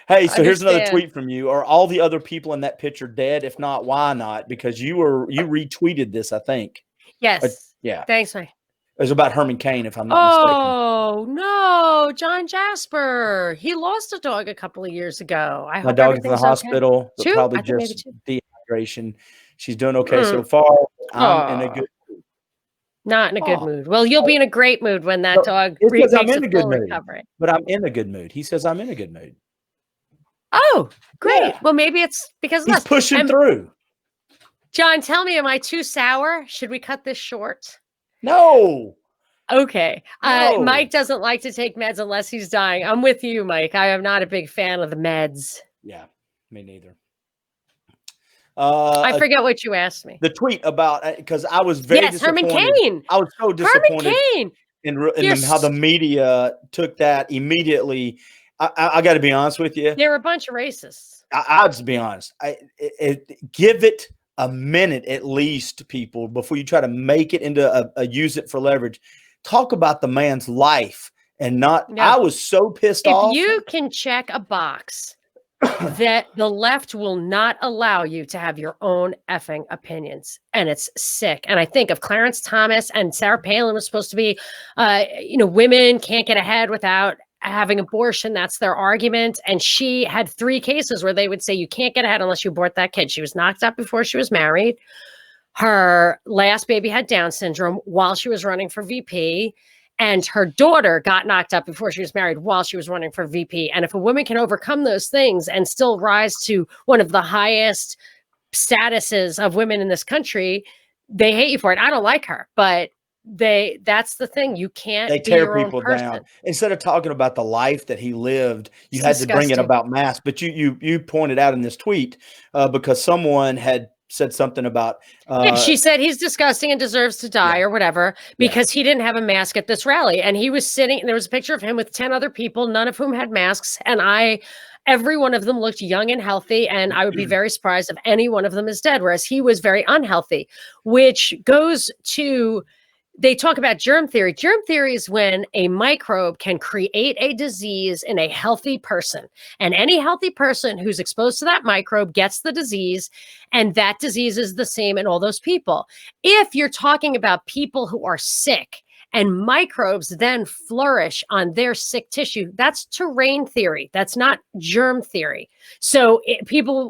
Hey, so here's another understand. tweet from you. Are all the other people in that picture dead? If not, why not? Because you retweeted this, I think. Yes. Yeah. Thanks, Mike. It was about Herman Cain, if I'm not mistaken. Oh, no. John Jasper. He lost a dog a couple of years ago. I My hope dog's in the everything's okay. hospital, but 2? probably I think maybe just 2. dehydration. She's doing okay so far. I'm in a good mood. Not in a good mood. Well, you'll be in a great mood when that dog It says makes I'm in a a good full mood. recovery. But I'm in a good mood. He says I'm in a good mood. Oh, great. Yeah. Well, maybe it's because of He's us. pushing through. John, tell me, am I too sour? Should we cut this short? No. Okay. No. Mike doesn't like to take meds unless he's dying. I'm with you, Mike. I am not a big fan of the meds. Yeah, me neither. I forget what you asked me. The tweet about, because I was very disappointed. Herman Cain. I was so disappointed Herman Cain. in how the media took that immediately. I got to be honest with you. They're a bunch of racists. I'll just be honest. Give it a minute at least, people, before you try to make it into a use it for leverage. Talk about the man's life and not. No. I was so pissed off. If you can check a box that the left will not allow you to have your own effing opinions, and it's sick. And I think of Clarence Thomas and Sarah Palin was supposed to be, women can't get ahead without having abortion. That's their argument. And she had 3 cases where they would say you can't get ahead unless you abort that kid. She was knocked up before she was married. Her last baby had Down syndrome while she was running for VP. And her daughter got knocked up before she was married while she was running for VP. And if a woman can overcome those things and still rise to one of the highest statuses of women in this country, they hate you for it. I don't like her, but that's the thing. You can't They tear people down. Instead of talking about the life that he lived, you had to bring it about mass. But you pointed out in this tweet, because someone had said something about. She said he's disgusting and deserves to die or whatever because he didn't have a mask at this rally. And he was sitting, and there was a picture of him with 10 other people, none of whom had masks. And every one of them looked young and healthy. And I would be very surprised if any one of them is dead, whereas he was very unhealthy, which goes to, they talk about germ theory. Germ theory is when a microbe can create a disease in a healthy person. And any healthy person who's exposed to that microbe gets the disease, and that disease is the same in all those people. If you're talking about people who are sick and microbes then flourish on their sick tissue, that's terrain theory. That's not germ theory. So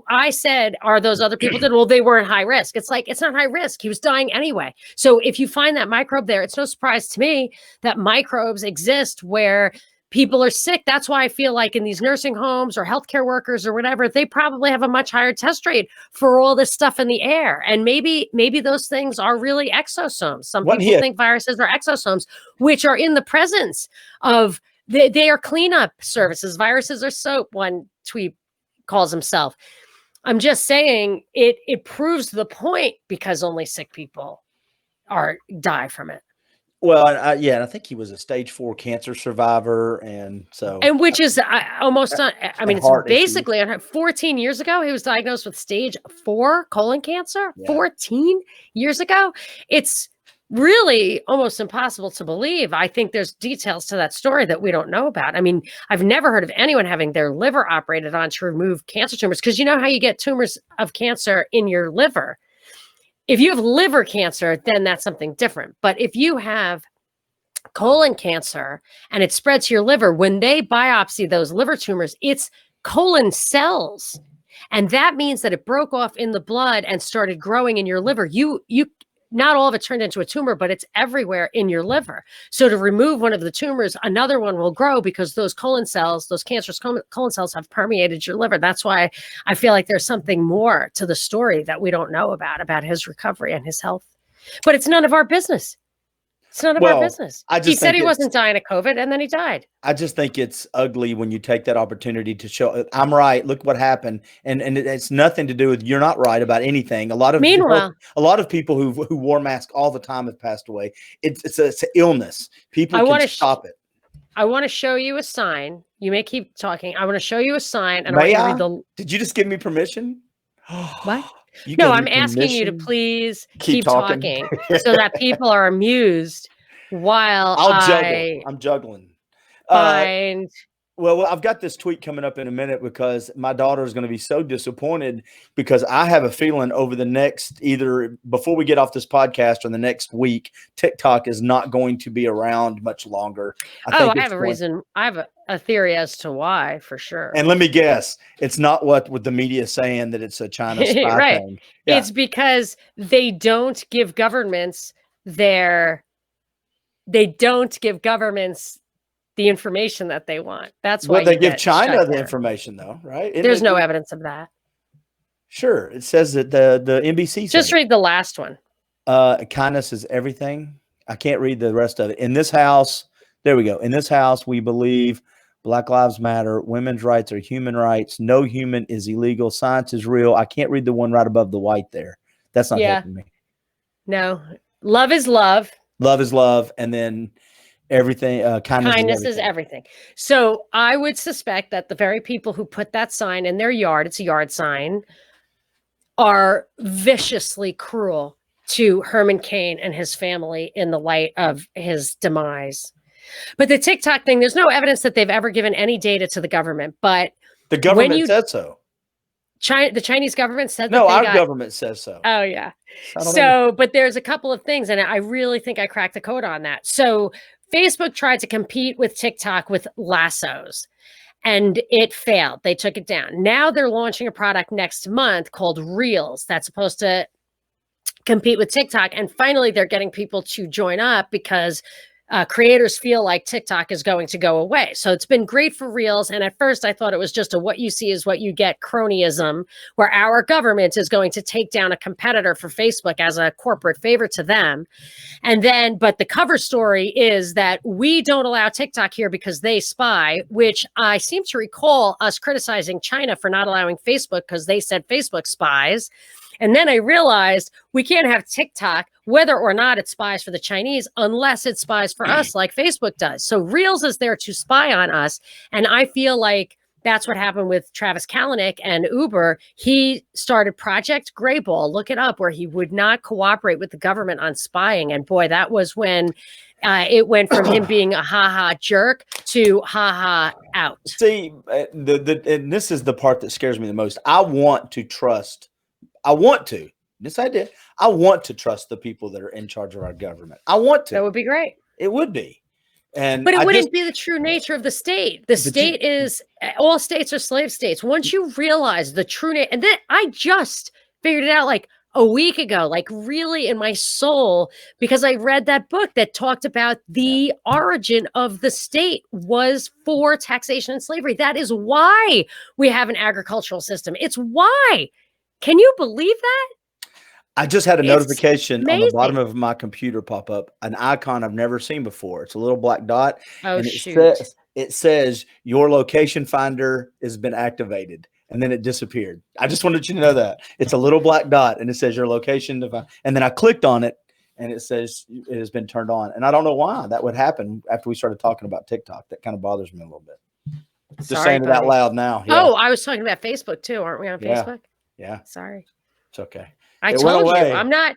I said, are those other people dead? Well, they weren't high risk. It's like, it's not high risk. He was dying anyway. So if you find that microbe there, it's no surprise to me that microbes exist where people are sick. That's why I feel like in these nursing homes or healthcare workers or whatever, they probably have a much higher test rate for all this stuff in the air. And maybe those things are really exosomes. Some people think viruses are exosomes, which are in the presence of, they are cleanup services. Viruses are soap, one tweet calls himself. I'm just saying it proves the point because only sick people die from it. Well, and I think he was a stage 4 cancer survivor, and which is almost not. I mean, it's basically 14 years ago he was diagnosed with stage 4 colon cancer. 14 years ago, it's really almost impossible to believe. I think there's details to that story that we don't know about. I mean, I've never heard of anyone having their liver operated on to remove cancer tumors, because you know how you get tumors of cancer in your liver. If you have liver cancer, then that's something different. But if you have colon cancer and it spreads to your liver, when they biopsy those liver tumors, it's colon cells. And that means that it broke off in the blood and started growing in your liver. You not all of it turned into a tumor, but it's everywhere in your liver. So to remove one of the tumors, another one will grow because those colon cells, those cancerous colon cells have permeated your liver. That's why I feel like there's something more to the story that we don't know about his recovery and his health. But it's none of our business. It's none of our business. He said he wasn't dying of COVID, and then he died. I just think it's ugly when you take that opportunity to show I'm right. Look what happened, and it's nothing to do with you're not right about anything. A lot of people who wore masks all the time have passed away. It's an illness. People can stop it. I want to show you a sign. You may keep talking. I want to show you a sign, and Did you just give me permission? What? No, I'm asking you to please keep talking so that people are amused while I'm juggling. Find. Well, I've got this tweet coming up in a minute because my daughter is going to be so disappointed because I have a feeling over the next, either before we get off this podcast or the next week, TikTok is not going to be around much longer. I have a reason. I have a theory as to why, for sure. And let me guess, it's not what the media is saying that it's a China spy thing. Yeah. It's because they don't give governments the information that they want. That's why they give China the information, though, right? There's no evidence of that. Sure, it says that the NBC. Just read the last one. Kindness is everything. I can't read the rest of it. In this house, there we go. In this house, we believe Black Lives Matter. Women's rights are human rights. No human is illegal. Science is real. I can't read the one right above the white there. That's not helping me. No, love is love. Love is love, and then everything. Kindness is everything. So I would suspect that the very people who put that sign in their yard, it's a yard sign, are viciously cruel to Herman Cain and his family in the light of his demise. But the TikTok thing, there's no evidence that they've ever given any data to the government. But the government said so. The Chinese government said no, our government says so. Oh, yeah. So, but there's a couple of things, and I really think I cracked the code on that. So Facebook tried to compete with TikTok with lassos, and it failed. They took it down. Now they're launching a product next month called Reels that's supposed to compete with TikTok. And finally, they're getting people to join up because creators feel like TikTok is going to go away. So it's been great for Reels. And at first I thought it was just a what you see is what you get cronyism, where our government is going to take down a competitor for Facebook as a corporate favor to them. And then, but the cover story is that we don't allow TikTok here because they spy, which I seem to recall us criticizing China for not allowing Facebook because they said Facebook spies. And then I realized we can't have TikTok, whether or not it spies for the Chinese, unless it spies for us like Facebook does. So Reels is there to spy on us. And I feel like that's what happened with Travis Kalanick and Uber. He started Project Grayball, look it up, where he would not cooperate with the government on spying. And boy, that was when it went from him being a ha-ha jerk to ha-ha out. See, and this is the part that scares me the most. I want to, yes, I did. I want to trust the people that are in charge of our government. I want to. That would be great. It would be. But it wouldn't be the true nature of the state. The state is, all states are slave states. Once you realize the true nature, and then I just figured it out like a week ago, like really in my soul, because I read that book that talked about the origin of the state was for taxation and slavery. That is why we have an agricultural system. It's why. Can you believe that? I just had a notification on the bottom of my computer pop up, an icon I've never seen before. It's a little black dot. Oh, and shoot. It says your location finder has been activated, and then it disappeared. I just wanted you to know that. It's a little black dot, and it says your location. And then I clicked on it, and it says it has been turned on. And I don't know why that would happen after we started talking about TikTok. That kind of bothers me a little bit. Just saying it out loud now. Yeah. Oh, I was talking about Facebook too. Aren't we on Facebook? Yeah. Sorry. It's okay. I told you, I'm not,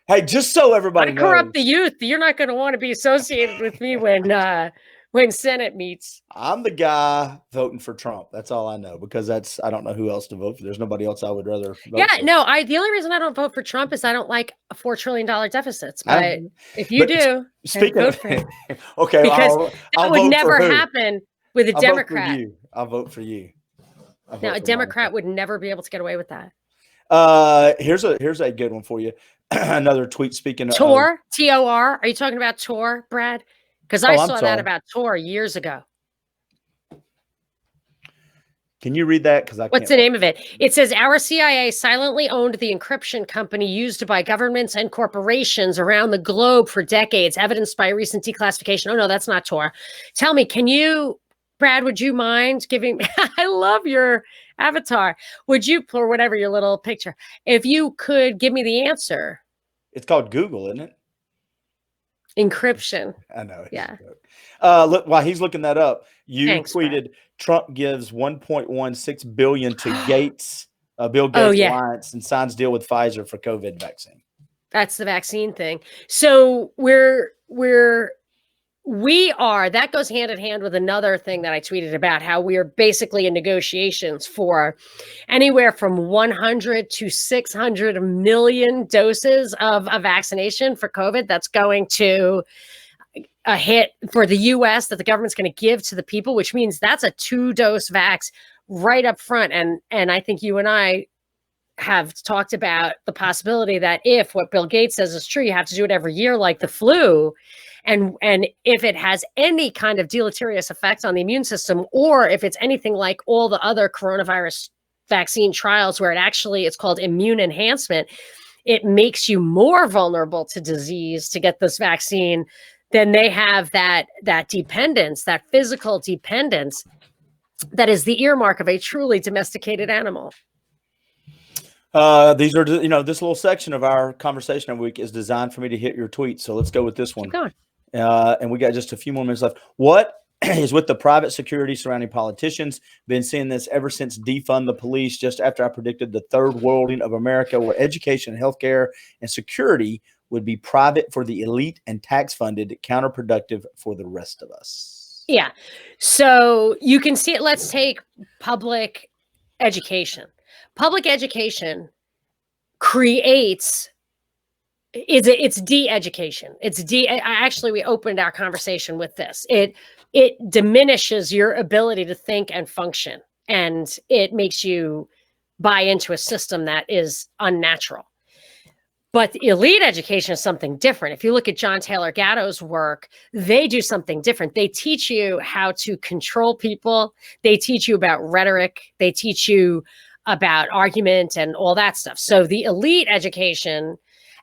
hey, just so everybody knows. I corrupt the youth. You're not going to want to be associated with me when Senate meets. I'm the guy voting for Trump. That's all I know, because I don't know who else to vote for. There's nobody else I would rather vote for. No, the only reason I don't vote for Trump is I don't like $4 trillion deficits. But if you do, speaking vote of, for him. okay, because that would never happen with a Democrat. I'll vote for you. Now, a Democrat would never be able to get away with that. Here's a good one for you. Another tweet. Speaking of Tor, T-O-R. Are you talking about Tor, Brad? Because I saw that about Tor years ago. Can you read that? Because What's the name of it? It says our CIA silently owned the encryption company used by governments and corporations around the globe for decades, evidenced by recent declassification. Oh no, that's not Tor. Tell me, Brad, would you mind giving? I love your avatar. Would you, or whatever your little picture, if you could give me the answer? It's called Google, isn't it? Encryption. I know. Yeah. Look, while he's looking that up, you tweeted Brad. Trump gives $1.16 billion to Gates, Bill Gates Alliance, and signs deal with Pfizer for COVID vaccine. That's the vaccine thing. So that goes hand in hand with another thing that I tweeted about, how we are basically in negotiations for anywhere from 100 to 600 million doses of a vaccination for COVID. That's going to a hit for the US that the government's going to give to the people, which means that's a 2-dose vax right up front. And I think you and I have talked about the possibility that if what Bill Gates says is true, you have to do it every year like the flu. And if it has any kind of deleterious effect on the immune system, or if it's anything like all the other coronavirus vaccine trials where it's called immune enhancement, it makes you more vulnerable to disease to get this vaccine, then they have that dependence, that physical dependence that is the earmark of a truly domesticated animal. These are, this little section of our conversation every week is designed for me to hit your tweets. So let's go with this one. Keep going. And we got just a few more minutes left. What is with the private security surrounding politicians? Been seeing this ever since defund the police, just after I predicted the third worlding of America, where education, healthcare, and security would be private for the elite and tax funded, counterproductive for the rest of us. Yeah. So you can see it. Let's take public education. Public education creates it's de-education. Actually, we opened our conversation with this. It diminishes your ability to think and function, and it makes you buy into a system that is unnatural. But elite education is something different. If you look at John Taylor Gatto's work, they do something different. They teach you how to control people. They teach you about rhetoric. They teach you about argument and all that stuff. So the elite education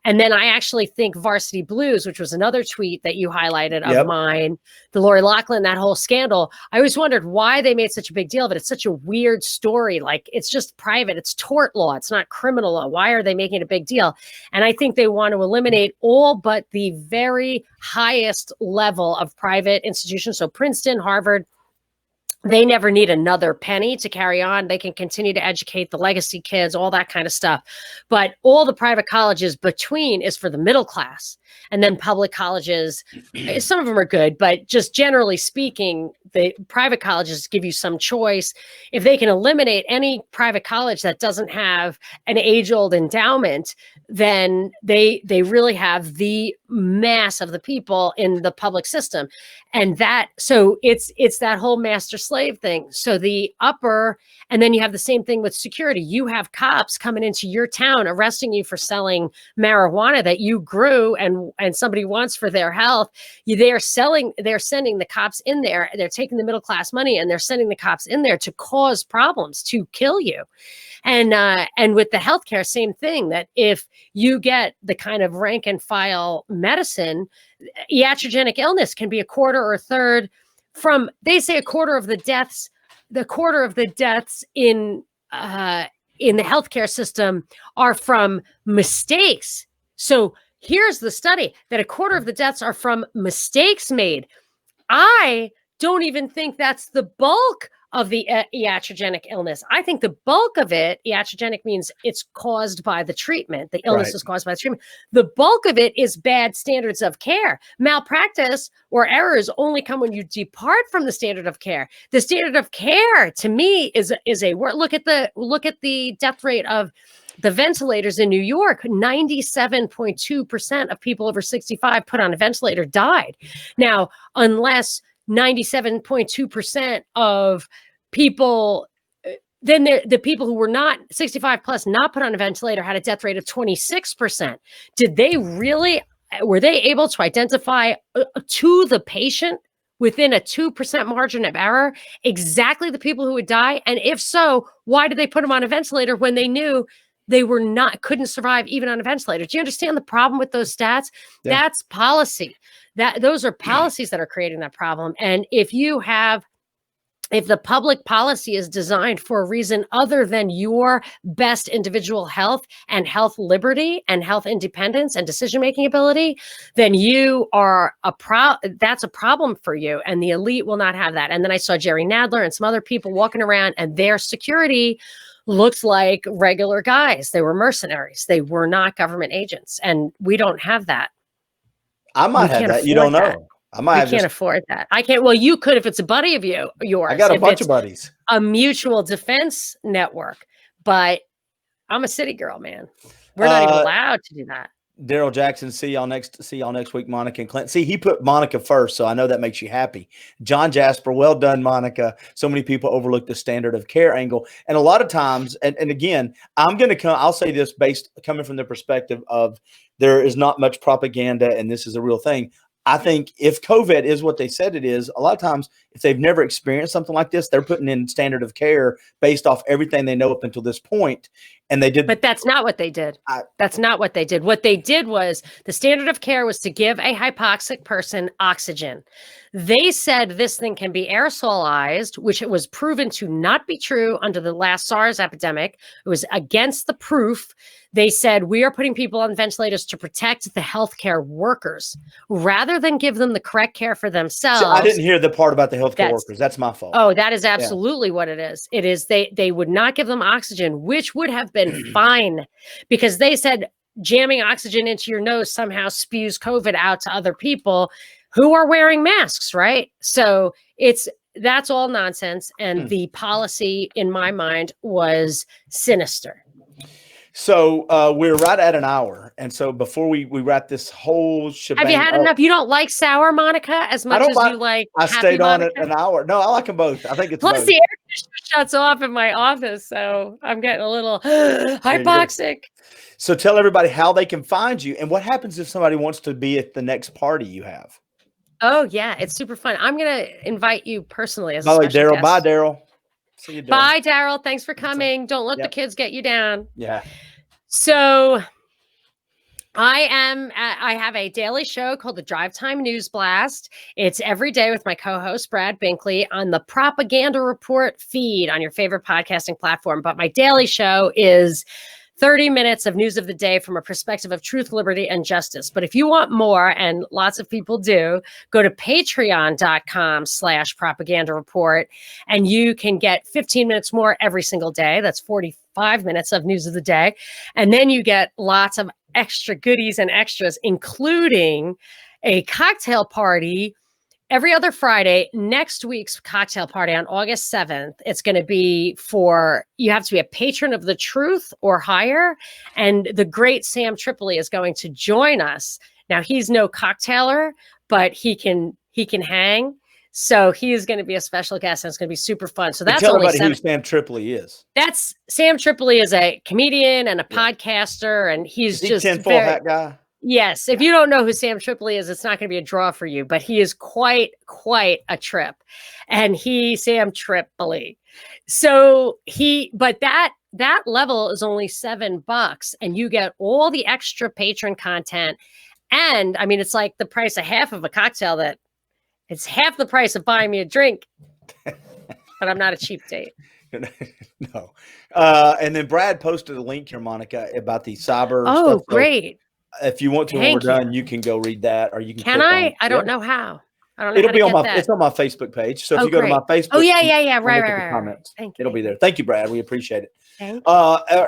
And then I actually think Varsity Blues, which was another tweet that you highlighted of mine, the Lori Loughlin, that whole scandal. I always wondered why they made such a big deal of it. It's such a weird story. Like, it's just private. It's tort law. It's not criminal law. Why are they making it a big deal? And I think they want to eliminate all but the very highest level of private institutions. So Princeton, Harvard, they never need another penny to carry on. They can continue to educate the legacy kids, all that kind of stuff. But all the private colleges between is for the middle class. And then public colleges, some of them are good, but just generally speaking, the private colleges give you some choice. If they can eliminate any private college that doesn't have an age-old endowment, then they really have the mass of the people in the public system. And so it's that whole master slave thing. So the upper, and then you have the same thing with security. You have cops coming into your town, arresting you for selling marijuana that you grew and somebody wants for their health. They're sending the cops in there. They're taking the middle class money and they're sending the cops in there to cause problems, to kill you. And with the healthcare, same thing, that if you get the kind of rank and file medicine, iatrogenic illness can be a quarter or a third from, they say a quarter of the deaths in the healthcare system are from mistakes. So here's the study that a quarter of the deaths are from mistakes made. I don't even think that's the bulk of the iatrogenic illness. I think the bulk of it, iatrogenic means it's caused by the treatment. The illness is caused by the treatment. The bulk of it is bad standards of care. Malpractice or errors only come when you depart from the standard of care. The standard of care, to me, is a word. Look at the death rate of the ventilators in New York. 97.2% of people over 65 put on a ventilator died. Now, unless 97.2% of people, then the people who were not 65 plus, not put on a ventilator, had a death rate of 26%. Were they able to identify to the patient within a 2% margin of error exactly the people who would die? And if so, why did they put them on a ventilator when they knew they couldn't survive even on a ventilator? Do you understand the problem with those stats? Yeah. That's policy. Those are policies that are creating that problem. And if the public policy is designed for a reason other than your best individual health and health liberty and health independence and decision-making ability, then that's a problem for you. And the elite will not have that. And then I saw Jerry Nadler and some other people walking around, and their security looked like regular guys. They were mercenaries. They were not government agents. And we don't have that. I might have that. You don't know. I can't afford that. I can't. Well, you could if it's a buddy of yours. I got a bunch of buddies. A mutual defense network. But I'm a city girl, man. We're not even allowed to do that. Daryl Jackson, see y'all next week, Monica and Clint. See, he put Monica first, so I know that makes you happy. John Jasper, well done, Monica. So many people overlook the standard of care angle. And a lot of times, and again, I'll say this coming from the perspective of there is not much propaganda and this is a real thing. I think if COVID is what they said it is, a lot of times, if they've never experienced something like this, they're putting in standard of care based off everything they know up until this point. And they did. But that's not what they did. That's not what they did. What they did was the standard of care was to give a hypoxic person oxygen. They said this thing can be aerosolized, which it was proven to not be true under the last SARS epidemic. It was against the proof. They said, we are putting people on ventilators to protect the healthcare workers rather than give them the correct care for themselves. So I didn't hear the part about the healthcare workers. That's my fault. Oh, that is absolutely what it is. It is they would not give them oxygen, which would have been fine, because they said jamming oxygen into your nose somehow spews COVID out to other people who are wearing masks, right? So that's all nonsense. And the policy, in my mind, was sinister. So we're right at an hour. And so before we wrap this whole shebang. Have you had enough? You don't like sour, Monica, as much as you like I happy stayed on Monica? it an hour. No, I like them both. I think it's Plus both. the air conditioner shuts off in my office, so I'm getting a little hypoxic. So tell everybody how they can find you and what happens if somebody wants to be at the next party you have. Oh, yeah. It's super fun. I'm going to invite you personally as a special Daryl. Guest. Bye, Daryl. See you, Daryl. Bye, Daryl. Thanks for coming. Don't let the kids get you down. Yeah. So I have a daily show called the Drive Time News Blast. It's every day with my co-host Brad Binkley on the Propaganda Report feed on your favorite podcasting platform. But my daily show is 30 minutes of news of the day from a perspective of truth, liberty, and justice. But if you want more, and lots of people do, go to patreon.com/propaganda report, and you can get 15 minutes more every single day. That's 45 minutes of news of the day. And then you get lots of extra goodies and extras, including a cocktail party every other Friday. Next week's cocktail party on August 7th, it's going to be you have to be a patron of the truth or higher. And the great Sam Tripoli is going to join us. Now, he's no cocktailer, but he can hang. So he is going to be a special guest, and it's going to be super fun. So that's tell everybody who Sam Tripoli is. Sam Tripoli is a comedian and a podcaster, and he's just tinfoil hat guy. Yes. If you don't know who Sam Tripoli is, it's not going to be a draw for you, but he is quite a trip. And Sam Tripoli. So but that level is only $7, and you get all the extra patron content. And I mean, it's like the price of half of a cocktail. It's half the price of buying me a drink, but I'm not a cheap date. No. And then Brad posted a link here, Monica, about the cyber stuff. Oh, great. If you want to, when we're done, you can go read that, or you can. Can I? I don't know how. I don't know. It'll be on it's on my Facebook page. So if you go to my Facebook, oh yeah, right. Comments. Thank you. It'll be there. Thank you, Brad. We appreciate it. Thank you.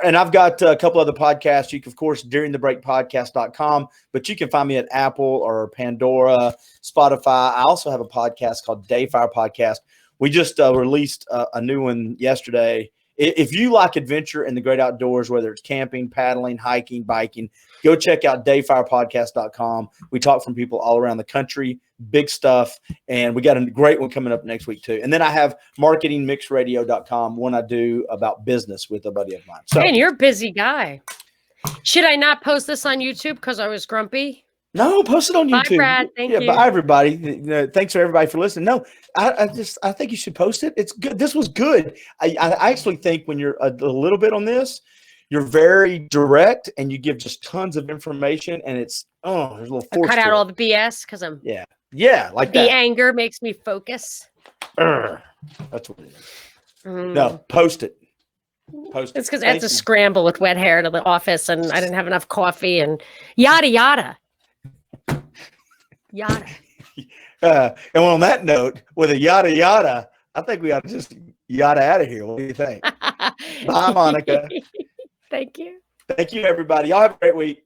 And I've got a couple other podcasts. You can, of course, during the break podcast.com, but you can find me at Apple or Pandora, Spotify. I also have a podcast called Dayfire Podcast. We just released a new one yesterday. If you like adventure in the great outdoors, whether it's camping, paddling, hiking, biking, go check out dayfirepodcast.com. We talk from people all around the country, big stuff. And we got a great one coming up next week too. And then I have marketingmixradio.com, one I do about business with a buddy of mine. So, man, you're a busy guy. Should I not post this on YouTube because I was grumpy? No, post it on YouTube. Bye, Brad. Thank you. Bye, everybody. Thanks for everybody for listening. No, I think you should post it. It's good. This was good. I actually think when you're a little bit on this, you're very direct and you give just tons of information, and there's a little force. Cut out all the BS because I'm like the that. anger makes me focus. That's what it is. No, post it. Post it. It's because I had to scramble with wet hair to the office, and I didn't have enough coffee, and yada yada. Yada. And on that note, with a yada yada, I think we ought to just yada out of here. What do you think? Bye, Monica. Thank you. Thank you, everybody. Y'all have a great week.